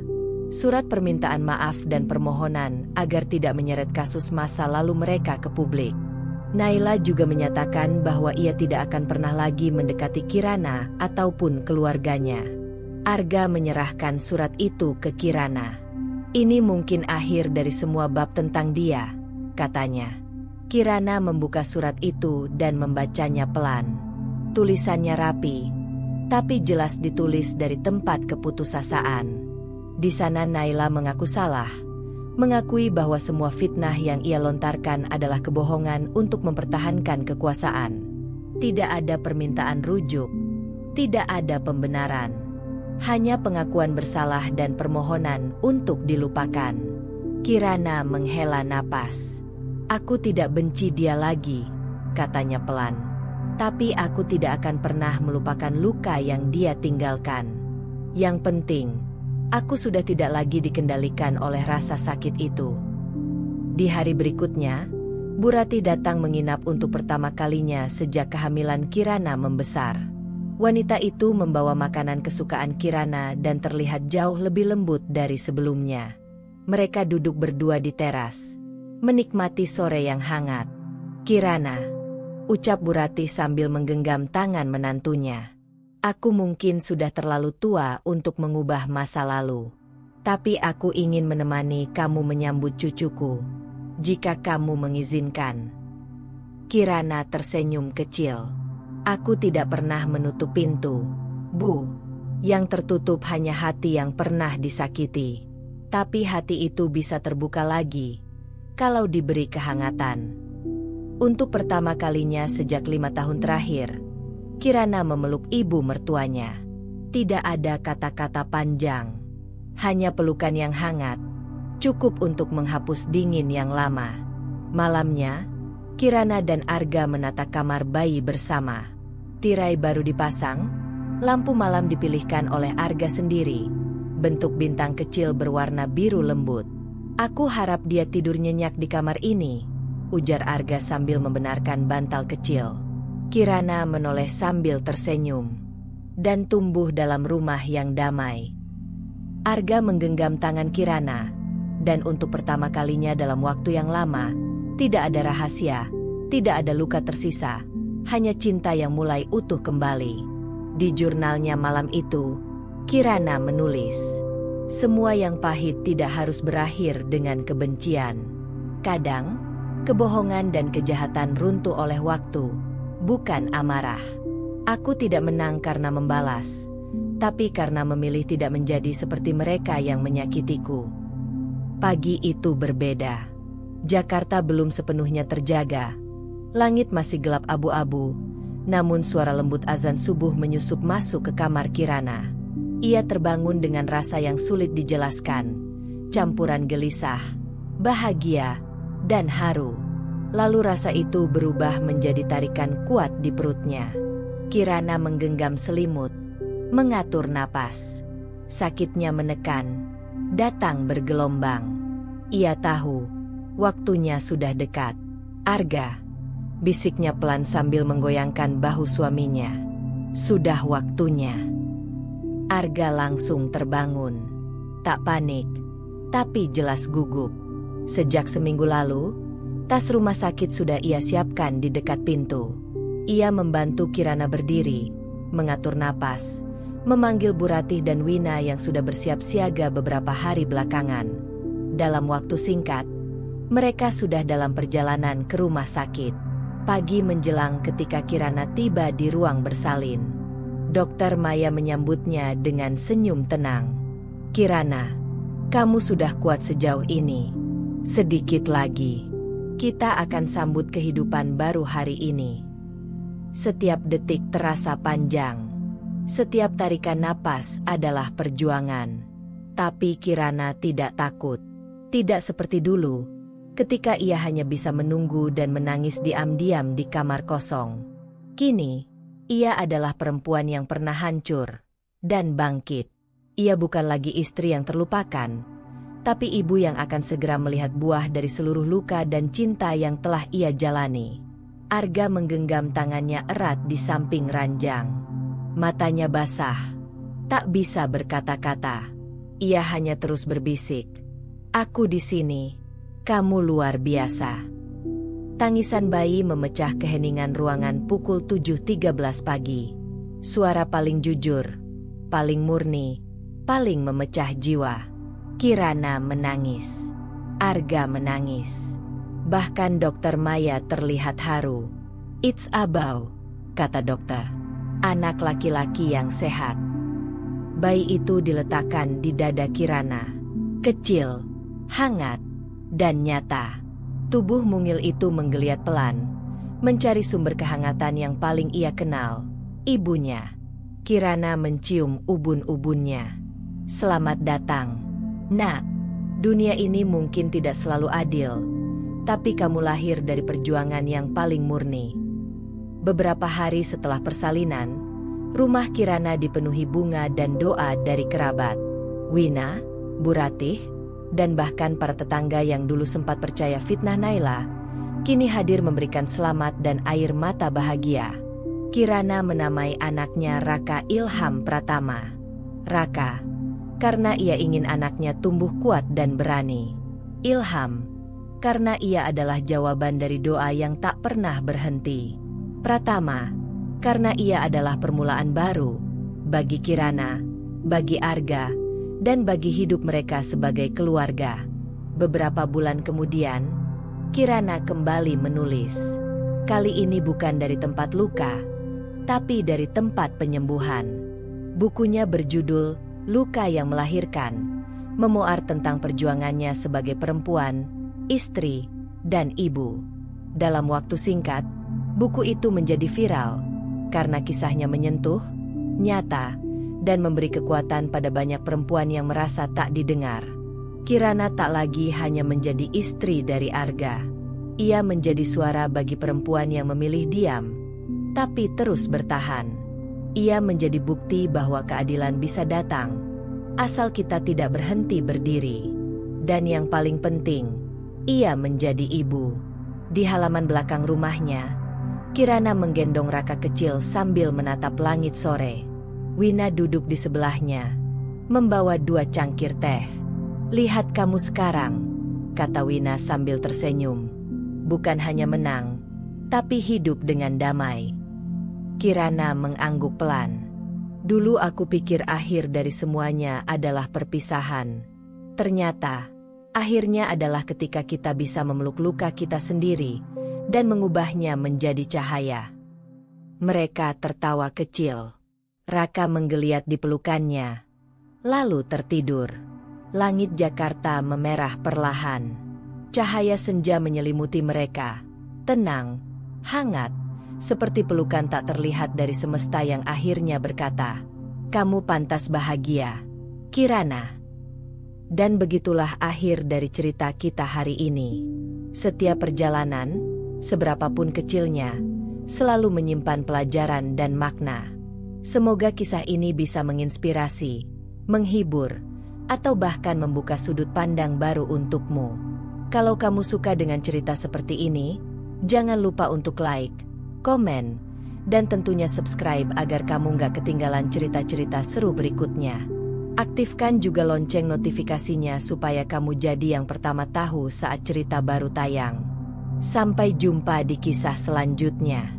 Surat permintaan maaf dan permohonan agar tidak menyeret kasus masa lalu mereka ke publik. Naila juga menyatakan bahwa ia tidak akan pernah lagi mendekati Kirana ataupun keluarganya. Arga menyerahkan surat itu ke Kirana. "Ini mungkin akhir dari semua bab tentang dia," katanya. Kirana membuka surat itu dan membacanya pelan. Tulisannya rapi, tapi jelas ditulis dari tempat keputusasaan. Di sana Naila mengaku salah, mengakui bahwa semua fitnah yang ia lontarkan adalah kebohongan untuk mempertahankan kekuasaan. Tidak ada permintaan rujuk, tidak ada pembenaran, hanya pengakuan bersalah dan permohonan untuk dilupakan. Kirana menghela napas. "Aku tidak benci dia lagi," katanya pelan. "Tapi aku tidak akan pernah melupakan luka yang dia tinggalkan. Yang penting, aku sudah tidak lagi dikendalikan oleh rasa sakit itu." Di hari berikutnya, Bu Ratih datang menginap untuk pertama kalinya sejak kehamilan Kirana membesar. Wanita itu membawa makanan kesukaan Kirana dan terlihat jauh lebih lembut dari sebelumnya. Mereka duduk berdua di teras, menikmati sore yang hangat. "Kirana," ucap Bu Ratih sambil menggenggam tangan menantunya. "Aku mungkin sudah terlalu tua untuk mengubah masa lalu. Tapi aku ingin menemani kamu menyambut cucuku, jika kamu mengizinkan." Kirana tersenyum kecil. "Aku tidak pernah menutup pintu, Bu. Yang tertutup hanya hati yang pernah disakiti. Tapi hati itu bisa terbuka lagi, kalau diberi kehangatan." Untuk pertama kalinya sejak 5 tahun terakhir, Kirana memeluk ibu mertuanya. Tidak ada kata-kata panjang, hanya pelukan yang hangat, cukup untuk menghapus dingin yang lama. Malamnya, Kirana dan Arga menata kamar bayi bersama. Tirai baru dipasang, lampu malam dipilihkan oleh Arga sendiri. Bentuk bintang kecil berwarna biru lembut. "Aku harap dia tidur nyenyak di kamar ini," ujar Arga sambil membenarkan bantal kecil. Kirana menoleh sambil tersenyum, dan tumbuh dalam rumah yang damai. Arga menggenggam tangan Kirana, dan untuk pertama kalinya dalam waktu yang lama, tidak ada rahasia, tidak ada luka tersisa, hanya cinta yang mulai utuh kembali. Di jurnalnya malam itu, Kirana menulis, "Semua yang pahit tidak harus berakhir dengan kebencian. Kadang, kebohongan dan kejahatan runtuh oleh waktu, bukan amarah. Aku tidak menang karena membalas, tapi karena memilih tidak menjadi seperti mereka yang menyakitiku." Pagi itu berbeda. Jakarta belum sepenuhnya terjaga. Langit masih gelap abu-abu, namun suara lembut azan subuh menyusup masuk ke kamar Kirana. Ia terbangun dengan rasa yang sulit dijelaskan, campuran gelisah, bahagia, dan haru. Lalu rasa itu berubah menjadi tarikan kuat di perutnya. Kirana menggenggam selimut, mengatur napas. Sakitnya menekan, datang bergelombang. Ia tahu, waktunya sudah dekat. "Arga," bisiknya pelan sambil menggoyangkan bahu suaminya. "Sudah waktunya." Arga langsung terbangun. Tak panik, tapi jelas gugup. Sejak seminggu lalu, Tas rumah sakit sudah ia siapkan di dekat pintu. Ia membantu Kirana berdiri, mengatur napas, memanggil Bu Ratih dan Wina yang sudah bersiap siaga beberapa hari belakangan. Dalam waktu singkat, mereka sudah dalam perjalanan ke rumah sakit. Pagi menjelang ketika Kirana tiba di ruang bersalin. Dokter Maya menyambutnya dengan senyum tenang. "Kirana, kamu sudah kuat sejauh ini. Sedikit lagi, kita akan sambut kehidupan baru hari ini." Setiap detik terasa panjang. Setiap tarikan napas adalah perjuangan. Tapi Kirana tidak takut. Tidak seperti dulu, ketika ia hanya bisa menunggu dan menangis diam-diam di kamar kosong. Kini, ia adalah perempuan yang pernah hancur dan bangkit. Ia bukan lagi istri yang terlupakan, tapi ibu yang akan segera melihat buah dari seluruh luka dan cinta yang telah ia jalani. Arga menggenggam tangannya erat di samping ranjang. Matanya basah, tak bisa berkata-kata. Ia hanya terus berbisik, "Aku di sini, kamu luar biasa." Tangisan bayi memecah keheningan ruangan pukul 7.13 pagi. Suara paling jujur, paling murni, paling memecah jiwa. Kirana menangis. Arga menangis. Bahkan Dokter Maya terlihat haru. "It's Abau," kata dokter. "Anak laki-laki yang sehat." Bayi itu diletakkan di dada Kirana. Kecil, hangat, dan nyata. Tubuh mungil itu menggeliat pelan, mencari sumber kehangatan yang paling ia kenal, ibunya. Kirana mencium ubun-ubunnya. "Selamat datang, Nak. Dunia ini mungkin tidak selalu adil, tapi kamu lahir dari perjuangan yang paling murni." Beberapa hari setelah persalinan, rumah Kirana dipenuhi bunga dan doa dari kerabat. Wina, Bu Ratih, dan bahkan para tetangga yang dulu sempat percaya fitnah Naila, kini hadir memberikan selamat dan air mata bahagia. Kirana menamai anaknya Raka Ilham Pratama. Raka, karena ia ingin anaknya tumbuh kuat dan berani. Ilham, karena ia adalah jawaban dari doa yang tak pernah berhenti. Pratama, karena ia adalah permulaan baru bagi Kirana, bagi Arga, dan bagi hidup mereka sebagai keluarga. Beberapa bulan kemudian, Kirana kembali menulis. Kali ini bukan dari tempat luka, tapi dari tempat penyembuhan. Bukunya berjudul "Luka yang Melahirkan", memuar tentang perjuangannya sebagai perempuan, istri, dan ibu. Dalam waktu singkat, buku itu menjadi viral karena kisahnya menyentuh, nyata, dan memberi kekuatan pada banyak perempuan yang merasa tak didengar. Kirana tak lagi hanya menjadi istri dari Arga. Ia menjadi suara bagi perempuan yang memilih diam, tapi terus bertahan. Ia menjadi bukti bahwa keadilan bisa datang, asal kita tidak berhenti berdiri. Dan yang paling penting, ia menjadi ibu. Di halaman belakang rumahnya, Kirana menggendong Raka kecil sambil menatap langit sore. Wina duduk di sebelahnya, membawa 2 cangkir teh. "Lihat kamu sekarang," kata Wina sambil tersenyum. "Bukan hanya menang, tapi hidup dengan damai." Kirana mengangguk pelan. "Dulu aku pikir akhir dari semuanya adalah perpisahan. Ternyata, akhirnya adalah ketika kita bisa memeluk luka kita sendiri dan mengubahnya menjadi cahaya." Mereka tertawa kecil. Raka menggeliat di pelukannya, lalu tertidur. Langit Jakarta memerah perlahan. Cahaya senja menyelimuti mereka, tenang, hangat, seperti pelukan tak terlihat dari semesta yang akhirnya berkata, "Kamu pantas bahagia, Kirana." Dan begitulah akhir dari cerita kita hari ini. Setiap perjalanan, seberapapun kecilnya, selalu menyimpan pelajaran dan makna. Semoga kisah ini bisa menginspirasi, menghibur, atau bahkan membuka sudut pandang baru untukmu. Kalau kamu suka dengan cerita seperti ini, jangan lupa untuk like, komen, dan tentunya subscribe agar kamu nggak ketinggalan cerita-cerita seru berikutnya. Aktifkan juga lonceng notifikasinya supaya kamu jadi yang pertama tahu saat cerita baru tayang. Sampai jumpa di kisah selanjutnya.